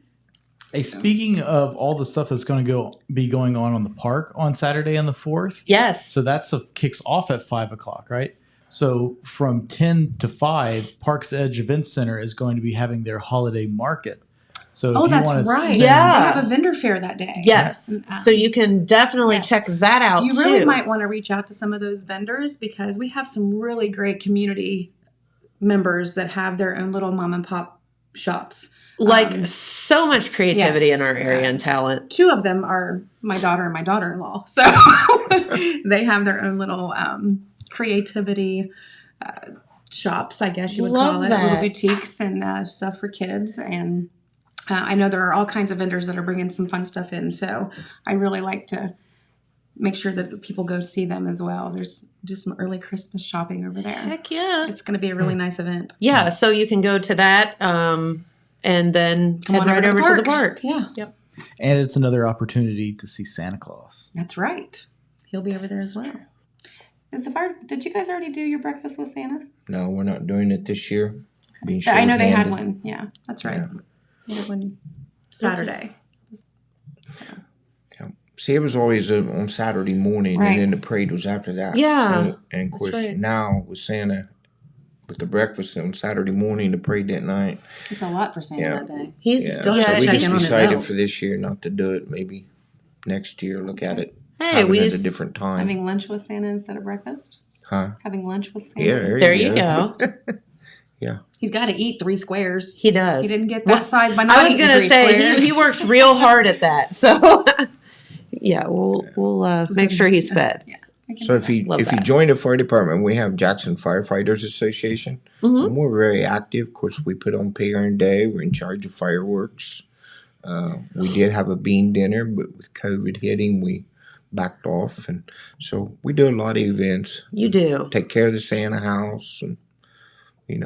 Hey, speaking of all the stuff that's going to be going on the park on Saturday and the 4th, Yes. so that stuff kicks off at 5 o'clock, right? So from 10 to 5, Parks Edge Event Center is going to be having their holiday market. So if you That's want to right. Yeah. They have a vendor fair that day. Yes. So you can definitely Yes. check that out You too. really might want to reach out to some of those vendors because we have some really great community members that have their own little mom and pop shops. Like so much creativity yes. in our area and talent. 2 of them are my daughter and my daughter-in-law. So they have their own little creativity shops, I guess you would Love call it. that. Little boutiques and stuff for kids. And I know there are all kinds of vendors that are bringing some fun stuff in. So I really like to make sure that people go see them as well. There's just some early Christmas shopping over there. Heck yeah. It's going to be a really nice event. Yeah, so you can go to that and then Come head on right over to the park. Yeah, and it's another opportunity to see Santa Claus. that's right. He'll be over there as well. Did you guys already do your breakfast with Santa? No, we're not doing it this year. Being I know they had short-handed. one. Yeah, that's right. Yeah. They had one Saturday. See, it was always on Saturday morning, Right. and then the parade was after that. Yeah, and of course right. now with Santa, with the breakfast on Saturday morning, the parade that night. It's a lot for Santa Yeah. that day. He's Yeah, still so got we check just in on his decided elves. for this year not to do it. Maybe next year, look at it. Hey, have we it at just a different time. Having lunch with Santa instead of breakfast. Huh? Having lunch with Santa. Yeah, there you go. Yeah. He's got to eat 3 squares. He does. He didn't get that size by not I was eating gonna 3 say squares. he works real hard at that. So yeah, we'll make sure he's fed. Yeah. So if you Love if you that. join the fire department, we have Jackson Firefighters Association, Mhm. and we're very active. Of course, we put on pay earned day. We're in charge of fireworks. We did have a bean dinner, but with COVID hitting, we backed off, and so we do a lot of events. You do. Take care of the Santa house, and you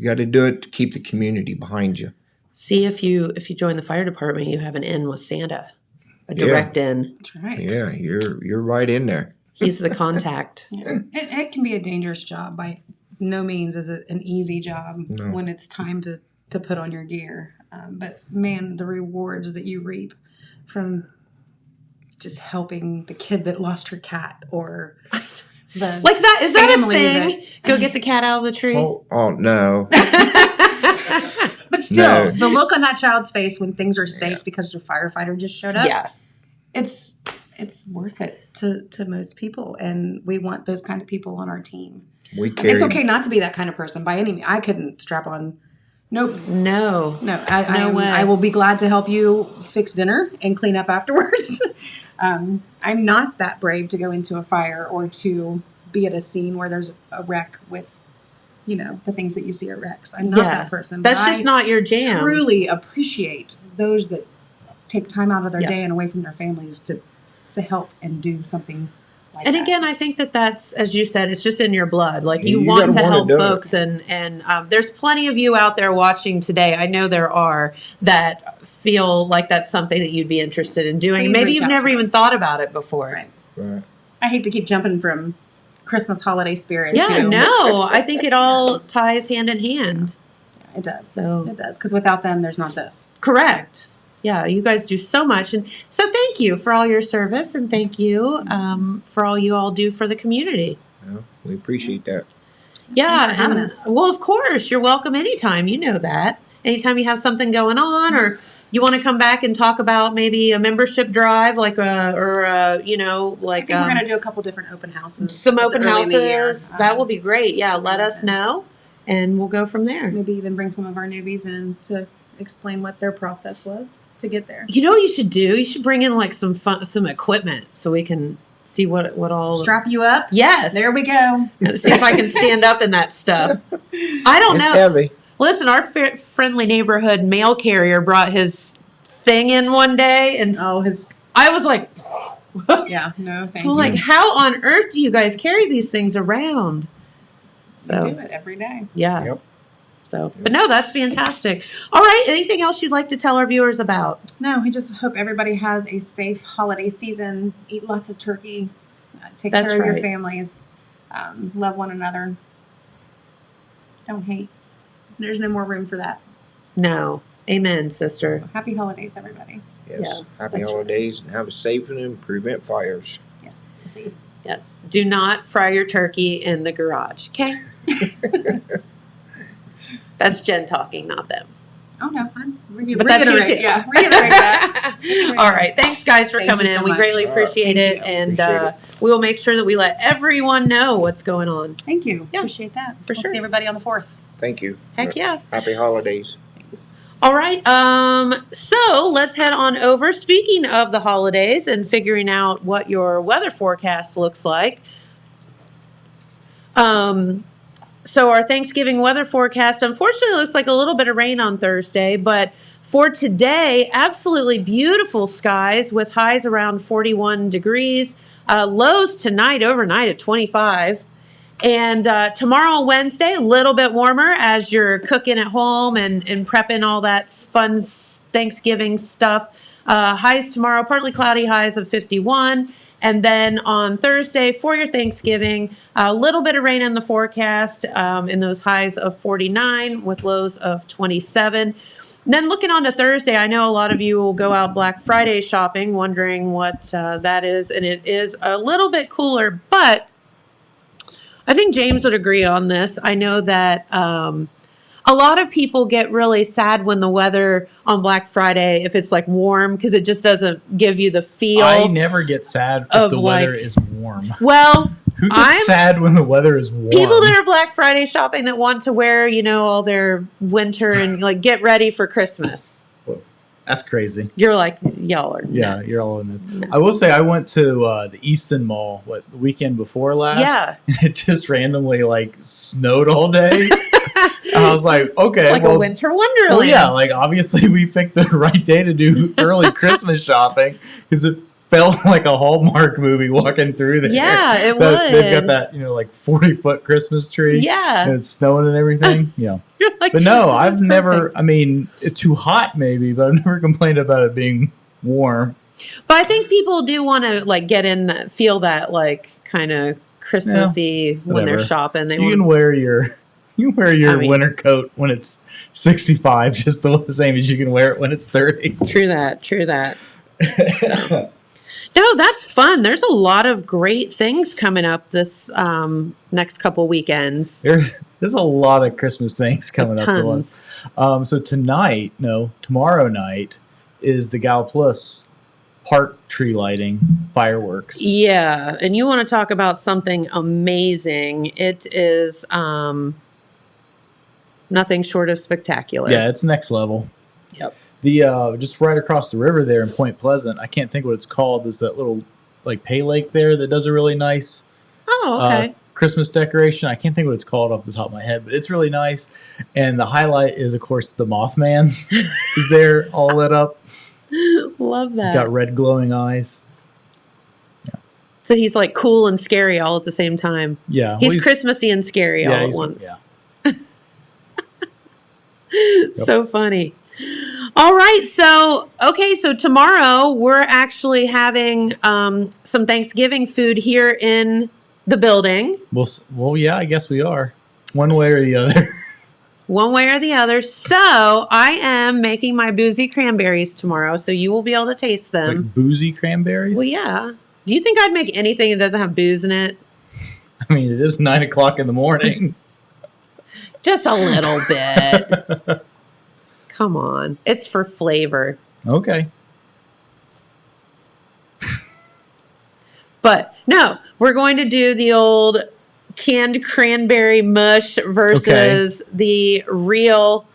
got to do it to keep the community behind you. See if you join the fire department, you have an in with Santa, a direct in. That's right. Yeah, you're right in there. He's the contact. Yeah. It can be a dangerous job. By no means is it an easy job No. when it's time to to put on your gear. But man, the rewards that you reap from just helping the kid that lost her cat, or the Like that, is that a family thing? Go get the cat out of the tree. Oh no. But still, No. the look on that child's face when things are safe because your firefighter just showed up. Yeah. It's worth it to most people, and we want those kind of people on our team. We carry. It's okay not to be that kind of person by any means. I couldn't strap on. Nope. No. No. No way. I will be glad to help you fix dinner and clean up afterwards. I'm not that brave to go into a fire or to be at a scene where there's a wreck with, the things that you see at wrecks. I'm not that person. That's but just I not your jam. truly appreciate those that take time out of their Yeah. day and away from their families to help and do something like And that. again, I think that's, as you said, it's just in your blood. Like you You want gotta to wanna help do it. folks, and there's plenty of you out there watching today. I know there are that feel like that's something that you'd be interested in doing. Please Maybe reach you've out never to even us. thought about it before. Right. Right. I hate to keep jumping from Christmas holiday spirit. Yeah, to, no, I think it all ties hand in hand. It does. So- It does. Because without them, there's not this. Correct. Yeah, you guys do so much, and so thank you for all your service, and thank you for all you all do for the community. Well, we appreciate that. Yeah, Thanks for having and- us. well, of course, you're welcome anytime. You know that. Anytime you have something going on, or you want to come back and talk about maybe a membership drive, like I think we're going to do a couple different open houses. some open early in the year. houses. That will be great. Yeah, let us know, and we'll go from there. Maybe even bring some of our newbies in to explain what their process was to get there. You know what you should do? You should bring in like some equipment so we can see what all. Strap you up. Yes. There we go. See if I can stand up in that stuff. I don't It's know. heavy. Listen, our friendly neighborhood mail carrier brought his thing in one day, and Oh, I was like, yeah. No, thank I'm you. like, how on earth do you guys carry these things around? We do So it every day. yeah. Yep. So, but no, that's fantastic. All right, anything else you'd like to tell our viewers about? No, we just hope everybody has a safe holiday season. Eat lots of turkey. Take That's care of your right. families. Love one another. Don't hate. There's no more room for that. No. Amen, sister. Happy holidays, everybody. Yes. Yeah, Happy that's holidays and have a safe and prevent fires. Yes, please. Yes. Do not fry your turkey in the garage. Okay. That's Jen talking, not them. Oh no, I'm But that's you reiterate. too. Yeah, reiterate that. All right. Thanks, guys, for Thank coming you in. so We much. greatly All right. appreciate Thank it. you. And Appreciate it. we will make sure that we let everyone know what's going on. Thank you. Yeah. Appreciate that. For we'll sure. see everybody on the 4th. Thank you. Heck yeah. Happy holidays. Thanks. All right. So let's head on over. Speaking of the holidays and figuring out what your weather forecast looks like. So our Thanksgiving weather forecast, unfortunately, looks like a little bit of rain on Thursday, but for today, absolutely beautiful skies with highs around 41 degrees, lows tonight, overnight at 25. And tomorrow, Wednesday, a little bit warmer as you're cooking at home and prepping all that fun Thanksgiving stuff. Highs tomorrow, partly cloudy, highs of 51. And then on Thursday for your Thanksgiving, a little bit of rain in the forecast in those highs of 49 with lows of 27. And then looking on to Thursday, I know a lot of you will go out Black Friday shopping, wondering what that is. And it is a little bit cooler, but I think James would agree on this. I know that a lot of people get really sad when the weather on Black Friday, if it's like warm, because it just doesn't give you the feel. I never get sad if of, the weather like- is warm. Well, Who gets I'm- sad when the weather is warm? people that are Black Friday shopping that want to wear, all their winter and like get ready for Christmas. That's crazy. You're like, y'all are nuts. Yeah, you're all in it. I will say I went to the Easton Mall the weekend before last. Yeah. And it just randomly snowed all day. And I was like, okay, It's like a winter wonderland. well, yeah, obviously we picked the right day to do early Christmas shopping because it felt like a Hallmark movie walking through there. Yeah, it They've would. got that 40-foot Christmas tree. Yeah. And it's snowing and everything. Yeah. You're like, But no, this I've is never, perfect. I mean, it's too hot maybe, but I've never complained about it being warm. But I think people do want to get in that, feel that kind of Christmassy when they're whatever. shopping. They You want can wear your You wear your I mean- winter coat when it's 65, just the same as you can wear it when it's 30. True that. So. No, that's fun. There's a lot of great things coming up this next couple weekends. There's a lot of Christmas things coming up to us. So tomorrow night is the Gal Plus park tree lighting fireworks. Yeah, and you want to talk about something amazing. It is nothing short of spectacular. Yeah, it's next level. Yep. The just right across the river there in Point Pleasant, I can't think what it's called. There's that little like pay lake there that does a really nice Oh, okay. Christmas decoration. I can't think what it's called off the top of my head, but it's really nice. And the highlight is, of course, the Mothman is there all lit up. Love that. He's got red glowing eyes. So he's like cool and scary all at the same time. Yeah. He's Christmassy and scary all at once. Yeah. So funny. All right. So tomorrow we're actually having some Thanksgiving food here in the building. Well, yeah, I guess we are. One way or the other. One way or the other. So I am making my boozy cranberries tomorrow, so you will be able to taste them. Like boozy cranberries? Well, yeah. Do you think I'd make anything that doesn't have booze in it? I mean, it is 9 o'clock in the morning. Just a little bit. Come on. It's for flavor. Okay. But no, we're going to do the old canned cranberry mush versus the real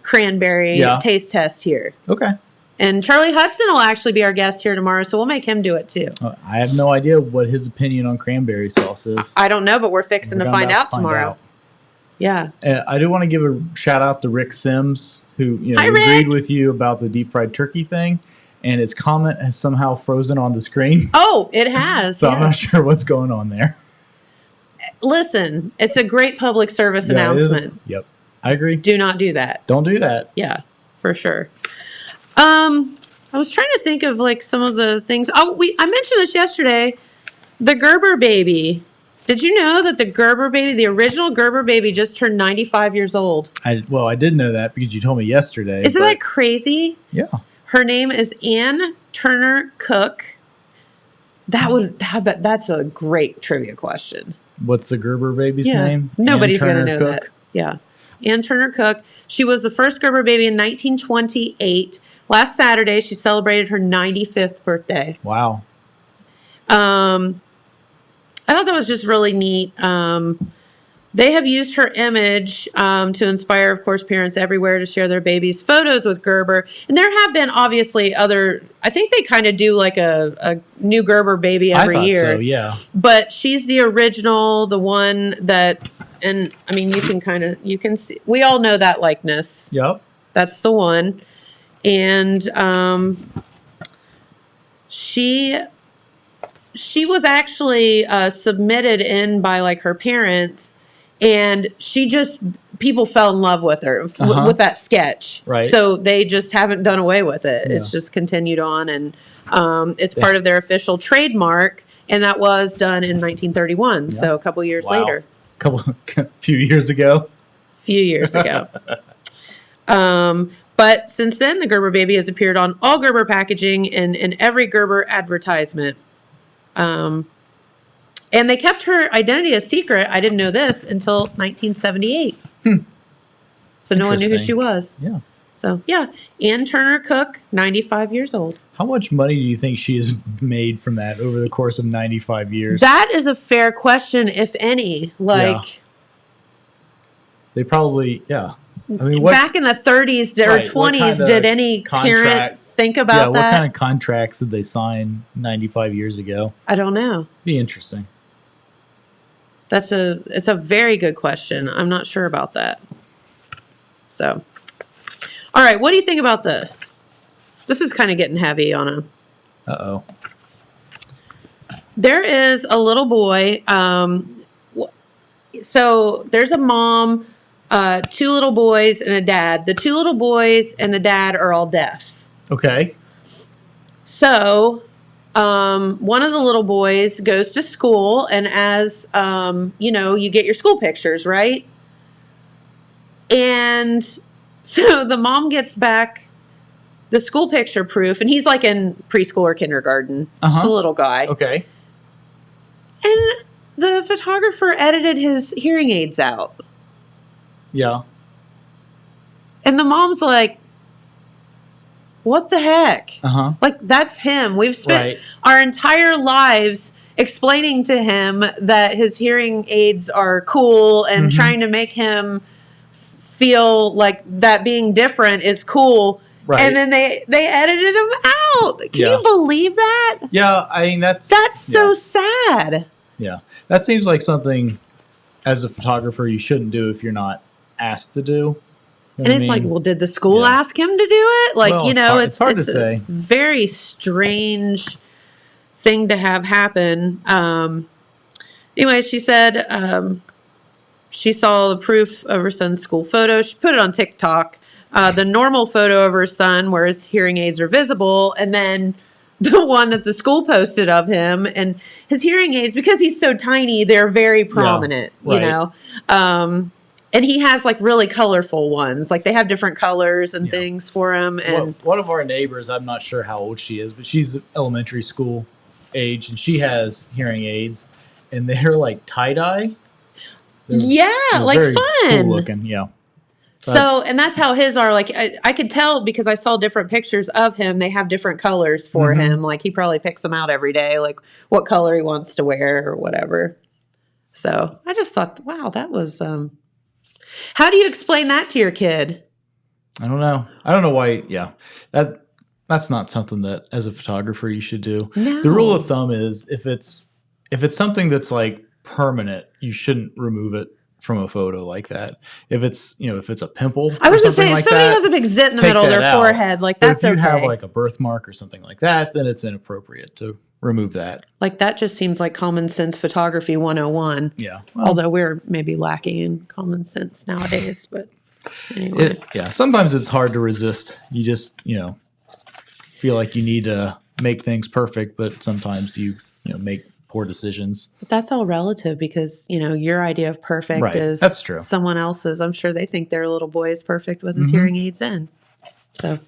cranberry taste test here. Okay. And Charlie Hudson will actually be our guest here tomorrow, so we'll make him do it too. I have no idea what his opinion on cranberry sauce is. I don't know, but we're fixing to find out tomorrow. Yeah. I do want to give a shout out to Rick Sims, who Hi, agreed with you about the deep fried turkey thing, and his comment has somehow frozen on the screen. Oh, it has. So I'm not sure what's going on there. Listen, it's a great public service announcement. Yep. I agree. Do not do that. Don't do that. Yeah, for sure. I was trying to think of like some of the things. I mentioned this yesterday. The Gerber baby. Did you know that the original Gerber baby just turned 95 years old? I did know that because you told me yesterday. Isn't that crazy? Yeah. Her name is Ann Turner Cook. That's a great trivia question. What's the Gerber baby's name? Nobody's going to know that. Yeah. Ann Turner Cook. She was the first Gerber baby in 1928. Last Saturday, she celebrated her 95th birthday. Wow. I thought that was just really neat. They have used her image to inspire, of course, parents everywhere to share their babies' photos with Gerber. And there have been obviously I think they kind of do like a new Gerber baby every year. So, yeah. But she's the original, the one that, and I mean, you can see, we all know that likeness. Yep. That's the one. And she was actually submitted in by like her parents, and people fell in love with her with that sketch. Right. So they just haven't done away with it. Yeah. It's just continued on, and it's part of their official trademark, and that was done in 1931. Yeah. So a couple years later. Few years ago. But since then, the Gerber baby has appeared on all Gerber packaging and in every Gerber advertisement. And they kept her identity a secret. I didn't know this until 1978. So no one knew who she was. Yeah. So, yeah. Ann Turner Cook, 95 years old. How much money do you think she has made from that over the course of 95 years? That is a fair question, if any. They probably, I mean, back in the 30s or 20s, did any parent think about that? What kind of contracts did they sign 95 years ago? I don't know. Be interesting. It's a very good question. I'm not sure about that. So, all right, what do you think about this? This is kind of getting heavy on a. Uh-oh. There is a little boy. So there's a mom, 2 little boys, and a dad. The 2 little boys and the dad are all deaf. Okay. So, one of the little boys goes to school, and as, you get your school pictures, right? And so the mom gets back the school picture proof, and he's like in preschool or kindergarten. Just a little guy. Okay. And the photographer edited his hearing aids out. Yeah. And the mom's like, what the heck? Like, that's him. We've spent our entire lives explaining to him that his hearing aids are cool and trying to make him feel like that being different is cool. Right. And then they edited him out. Can you believe that? Yeah, I mean, that's so sad. Yeah. That seems like something as a photographer you shouldn't do if you're not asked to do. You know and it's like, well, did the school ask him to do it? Like, well, it's hard to say. Very strange thing to have happen. Anyway, she said she saw the proof of her son's school photo. She put it on TikTok. The normal photo of her son where his hearing aids are visible, and then the one that the school posted of him, and his hearing aids, because he's so tiny, they're very prominent, you know. And he has like really colorful ones. Like they have different colors and things for him. And one of our neighbors, I'm not sure how old she is, but she's elementary school age, and she has hearing aids, and they're like tie-dye. Like very fun. Cool looking, yeah. So, and that's how his are. Like, I could tell because I saw different pictures of him. They have different colors for him. Like, he probably picks them out every day, like what color he wants to wear or whatever. So, I just thought, wow, that was, how do you explain that to your kid? I don't know. I don't know why, that's not something that, as a photographer, you should do. No. The rule of thumb is if it's something that's, like, permanent, you shouldn't remove it from a photo like that. If it's a pimple, I was going to say, if like somebody that, has a big zit in the middle of their forehead, like that's okay. If you have like a birthmark or something like that, then it's inappropriate to remove that. Like that just seems like common sense photography 101. Yeah. Well, although we're maybe lacking in common sense nowadays, but anyway. Sometimes it's hard to resist. You just, feel like you need to make things perfect, but sometimes you make poor decisions. But that's all relative because, your idea of perfect is that's true. Someone else's. I'm sure they think their little boy is perfect with his hearing aids in. So,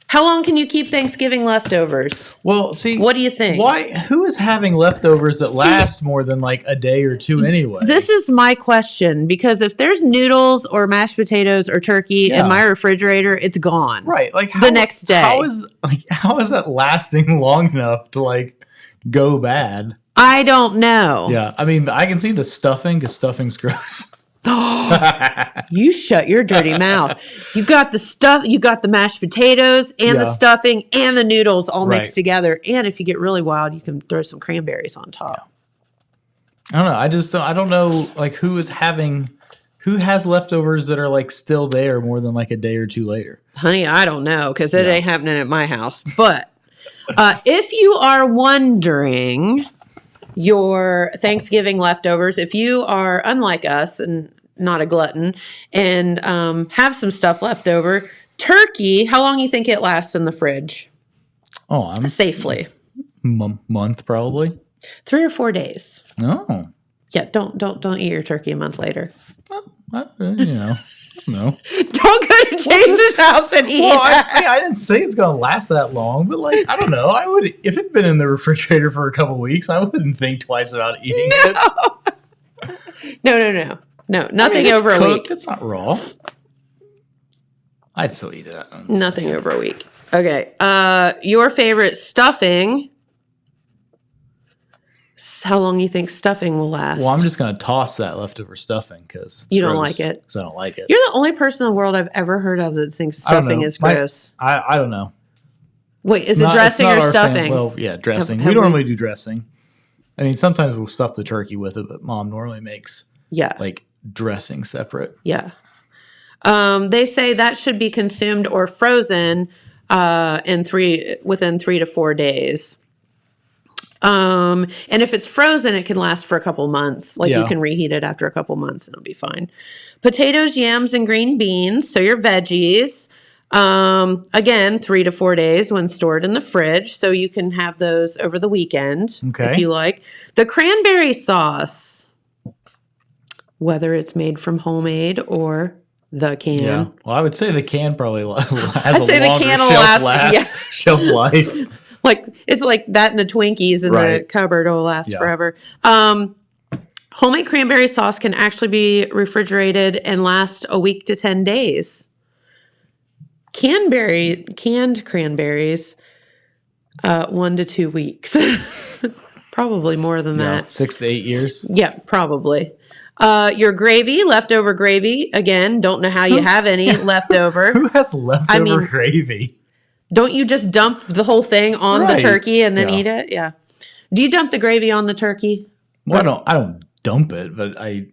how long can you keep Thanksgiving leftovers? Well, see, what do you think? Who is having leftovers that last more than like a day or two anyway? This is my question, because if there's noodles or mashed potatoes or turkey in my refrigerator, it's gone. Right. Like the next day. How is that lasting long enough to like go bad? I don't know. Yeah. I mean, I can see the stuffing because stuffing's gross. You shut your dirty mouth. You got the stuff, you got the mashed potatoes and the stuffing and the noodles all mixed together. And if you get really wild, you can throw some cranberries on top. I don't know. I don't know like who has leftovers that are like still there more than like a day or two later. Honey, I don't know because it ain't happening at my house. But if you are wondering your Thanksgiving leftovers, if you are unlike us and not a glutton and have some stuff left over, turkey, how long you think it lasts in the fridge? Oh, I'm safely. Month probably. 3 or 4 days. Oh. Yeah, don't eat your turkey a month later. No. Don't go to James's house and eat. Well, I didn't say it's gonna last that long, but like I don't know. I would if it'd been in the refrigerator for a couple weeks, I wouldn't think twice about eating it. No, nothing over a week. It's not raw. I'd still eat it. Nothing over a week. Okay. Your favorite stuffing. How long you think stuffing will last? Well, I'm just going to toss that leftover stuffing because you don't like it. Because I don't like it. You're the only person in the world I've ever heard of that thinks stuffing is gross. I don't know. Wait, is it dressing or stuffing? Well, yeah, dressing. We normally do dressing. I mean, sometimes we'll stuff the turkey with it, but Mom normally makes like dressing separate. Yeah. They say that should be consumed or frozen within 3 to 4 days. And if it's frozen, it can last for a couple months. Like you can reheat it after a couple months and it'll be fine. Potatoes, yams, and green beans. So your veggies, again, 3 to 4 days when stored in the fridge. So you can have those over the weekend if you like. The cranberry sauce. whether it's made from homemade or the can. Yeah. Well, I would say the can probably has I'd say a the longer can will shelf, last- yeah. shelf life. Like it's like that and the Twinkies in the Right. cupboard will last Yeah. forever. Homemade cranberry sauce can actually be refrigerated and last a week to 10 days. Canned cranberries, 1 to 2 weeks. Probably more than Yeah, that. 6 to 8 years. Yeah, probably. Your gravy, leftover gravy. Again, don't know how you have any leftover. Who has leftover mean- gravy? Don't you just dump the whole thing on the Right. turkey and then Yeah. eat it? Yeah. Do you dump the gravy on the turkey? Well, I don't dump it, but I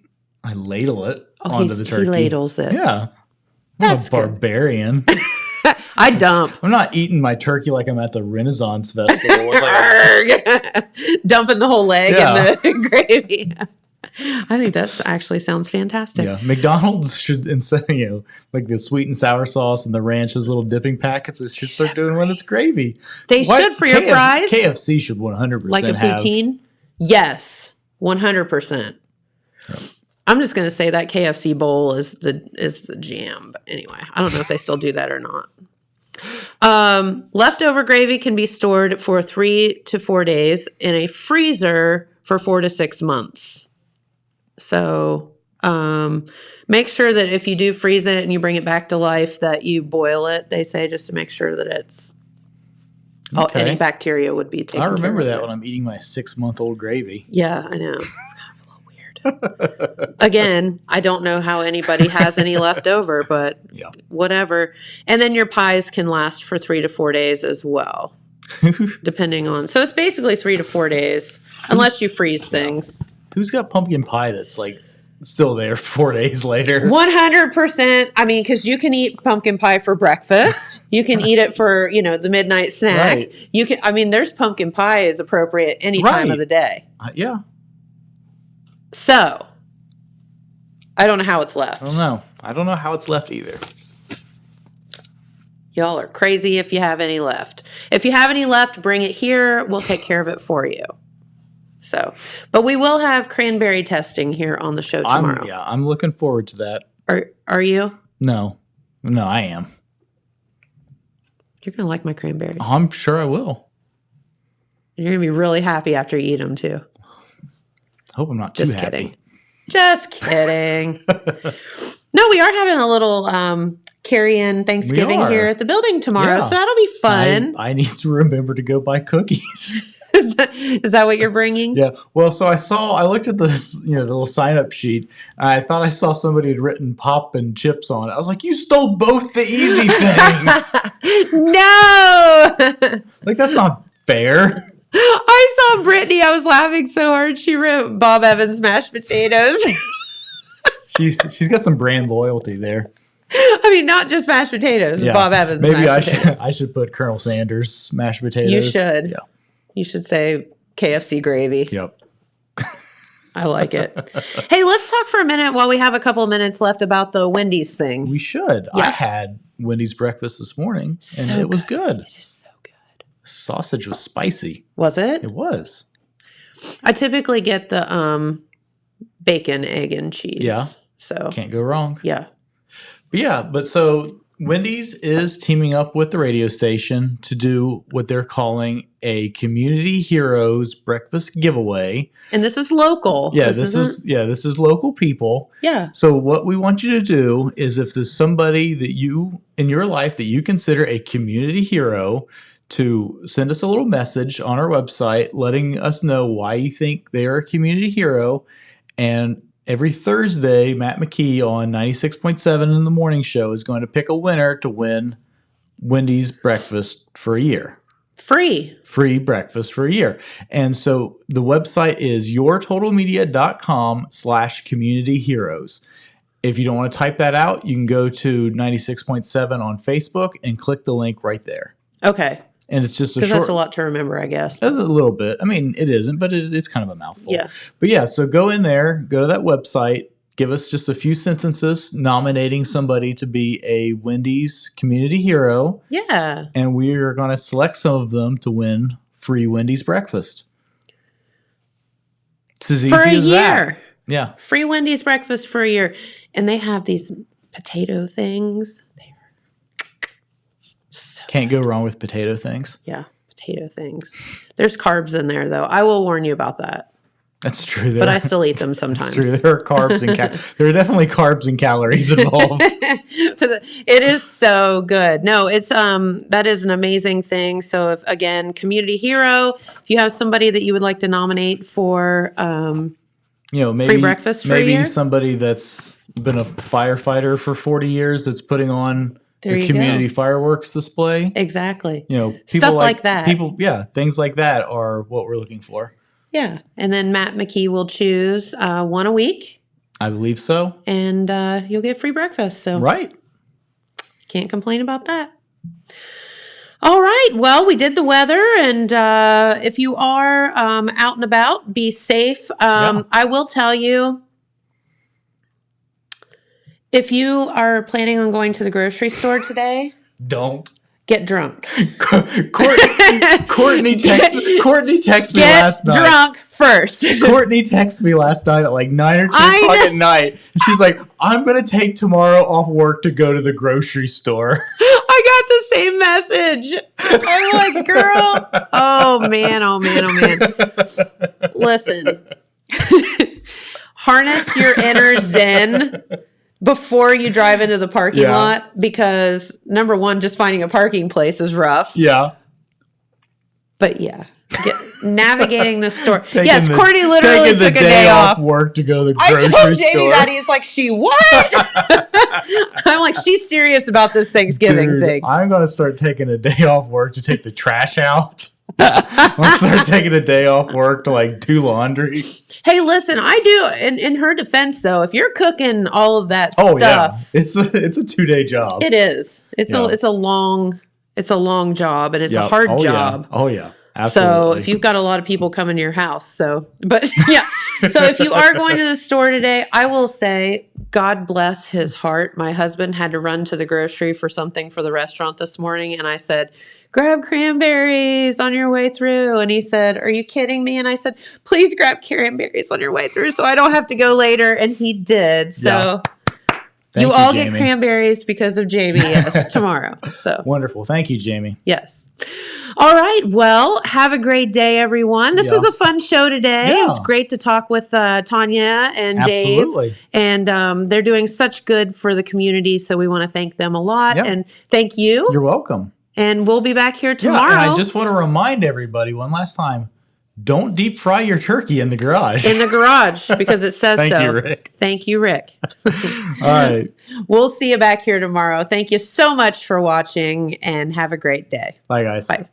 ladle it onto the turkey. He ladles it. Yeah. That's I'm a barbarian. I dump. I'm not eating my turkey like I'm at the Renaissance Festival. With like Dumping the whole leg Yeah. in the gravy. I think that's actually sounds fantastic. yeah, McDonald's should, instead, like the sweet and sour sauce and the ranch, those little dipping packets, it should start doing when it's gravy. They should for your fries. KFC should 100% Like a have. poutine? Yes, 100%. I'm just going to say that KFC bowl is the jam. But anyway, I don't know if they still do that or not. Leftover gravy can be stored for 3 to 4 days in a freezer for 4 to 6 months. So make sure that if you do freeze it and you bring it back to life, that you boil it. They say just to make sure that it's any bacteria would be taken. I remember care that of. when I'm eating my 6-month-old gravy. Yeah, I know. It's kind of a little weird. Again, I don't know how anybody has any left over, but Yeah. whatever. And then your pies can last for 3 to 4 days as well, depending on. So it's basically 3 to 4 days, unless you freeze things. Who's got pumpkin pie that's like still there 4 days later? 100%. I mean, because you can eat pumpkin pie for breakfast. You can eat it for, the midnight snack. Right. You can. I mean, there's pumpkin pie is appropriate any time Right. of the day. Yeah. So, I don't know how it's left. I don't know. I don't know how it's left either. Y'all are crazy if you have any left. If you have any left, bring it here. We'll take care of it for you. So, but we will have cranberry testing here on the show tomorrow. I'm looking forward to that. Are you? No, I am. You're going to like my cranberries. I'm sure I will. You're going to be really happy after you eat them too. Hope I'm not too Just happy. kidding. Just kidding. No, we are having a little carry-in Thanksgiving are. here at the building tomorrow, Yeah. so that'll be fun. I need to remember to go buy cookies. Is that what you're bringing? Yeah. Well, so I looked at this, the little sign-up sheet. I thought I saw somebody had written pop and chips on it. I was like, you stole both the easy things. No. Like, that's not fair. I saw Brittany. I was laughing so hard. She wrote Bob Evans mashed potatoes. She's got some brand loyalty there. I mean, not just mashed potatoes. Yeah. Bob Evans Maybe mashed potatoes. I should put Colonel Sanders mashed potatoes. You should. Yeah. You should say KFC gravy. Yep. I like it. Hey, let's talk for a minute while we have a couple of minutes left about the Wendy's thing. We should. Yeah. I had Wendy's breakfast this morning, and So it was good. It is so good. Sausage was spicy. Was it? It was. I typically get the bacon, egg, and cheese. Yeah. So Can't go wrong. yeah. But so Wendy's is teaming up with the radio station to do what they're calling a Community Heroes breakfast giveaway. And this is local. Yeah, this is local people. Yeah. So what we want you to do is, if there's somebody that you in your life that you consider a community hero, to send us a little message on our website letting us know why you think they're a community hero. And every Thursday, Matt McKee on 96.7 in the morning show is going to pick a winner to win Wendy's breakfast for a year. Free breakfast for a year. And so the website is yourtotalmedia.com/community heroes. If you don't want to type that out, you can go to 96.7 on Facebook and click the link right there. Okay. And it's just a Because short. that's a lot to remember, I guess. A little bit. I mean, it isn't, but it's kind of a mouthful. Yeah. But yeah, so go in there, go to that website, give us just a few sentences nominating somebody to be a Wendy's community hero, Yeah. and we are going to select some of them to win free Wendy's breakfast. It's as easy For a as that. year. Yeah. Free Wendy's breakfast for a year. And they have these potato things. Can't go wrong with potato things. Yeah, potato things. There's carbs in there, though. I will warn you about that. That's true. But I still eat them sometimes. That's true. There are carbs and there are definitely carbs and calories involved. It is so good. No, it's that is an amazing thing. So if, again, community hero, if you have somebody that you would like to nominate for Maybe free breakfast for a maybe year? somebody that's been a firefighter for 40 years that's putting on There the you community go. fireworks display. Exactly. People Stuff like that. Things like that are what we're looking for. Yeah. And then Matt McKee will choose one a week, I believe so. and you'll get free breakfast. So Right. can't complain about that. All right. Well, we did the weather, and if you are out and about, be safe. Yeah. I will tell you, if you are planning on going to the grocery store today, Don't. get drunk. Courtney texted me Get last night. drunk first. Courtney texted me last night at like 9 or 10 I o'clock know. at night. And she's like, I'm going to take tomorrow off work to go to the grocery store. I got the same message. I'm like, girl. Oh, man. Oh, man. Oh, man. Listen. Harness your inner zen before you drive into the parking Yeah. lot, because number one, just finding a parking place is rough. Yeah. But yeah, navigating the store. Taking Yes, the- Courtney literally taking the took a day off. work to go to the I grocery told store. Jamie that. He's like, she what? I'm like, she's serious about this Thanksgiving Dude, thing. I'm going to start taking a day off work to take the trash out. I'll start taking a day off work to like do laundry. Hey, listen, I do. In her defense, though, if you're cooking all of that Oh stuff, yeah, it's a 2-day job. it is. It's Yeah. a long job, and it's a Yep. hard Oh, job. Yeah. Oh yeah, absolutely. So if you've got a lot of people coming to your house, but yeah. So if you are going to the store today, I will say, God bless his heart. My husband had to run to the grocery for something for the restaurant this morning, and I said, grab cranberries on your way through. And he said, are you kidding me? And I said, please grab cranberries on your way through so I don't have to go later. And he did. So Thank you all get Jamie. cranberries because of Jamie, yes, tomorrow. So Wonderful. Thank you, Jamie. yes. All right. Well, have a great day, everyone. This Yeah. was a fun show today. Yeah. It was great to talk with Tonia and Absolutely. Dave. And they're doing such good for the community. So we want to thank them a lot. Yeah. And thank you. You're welcome. And we'll be back here tomorrow. Yeah, and I just want to remind everybody one last time, don't deep fry your turkey in the garage. in the garage because it says Thank so. you, Rick. Thank you, Rick. All right. We'll see you back here tomorrow. Thank you so much for watching and have a great day. Bye, guys. Bye.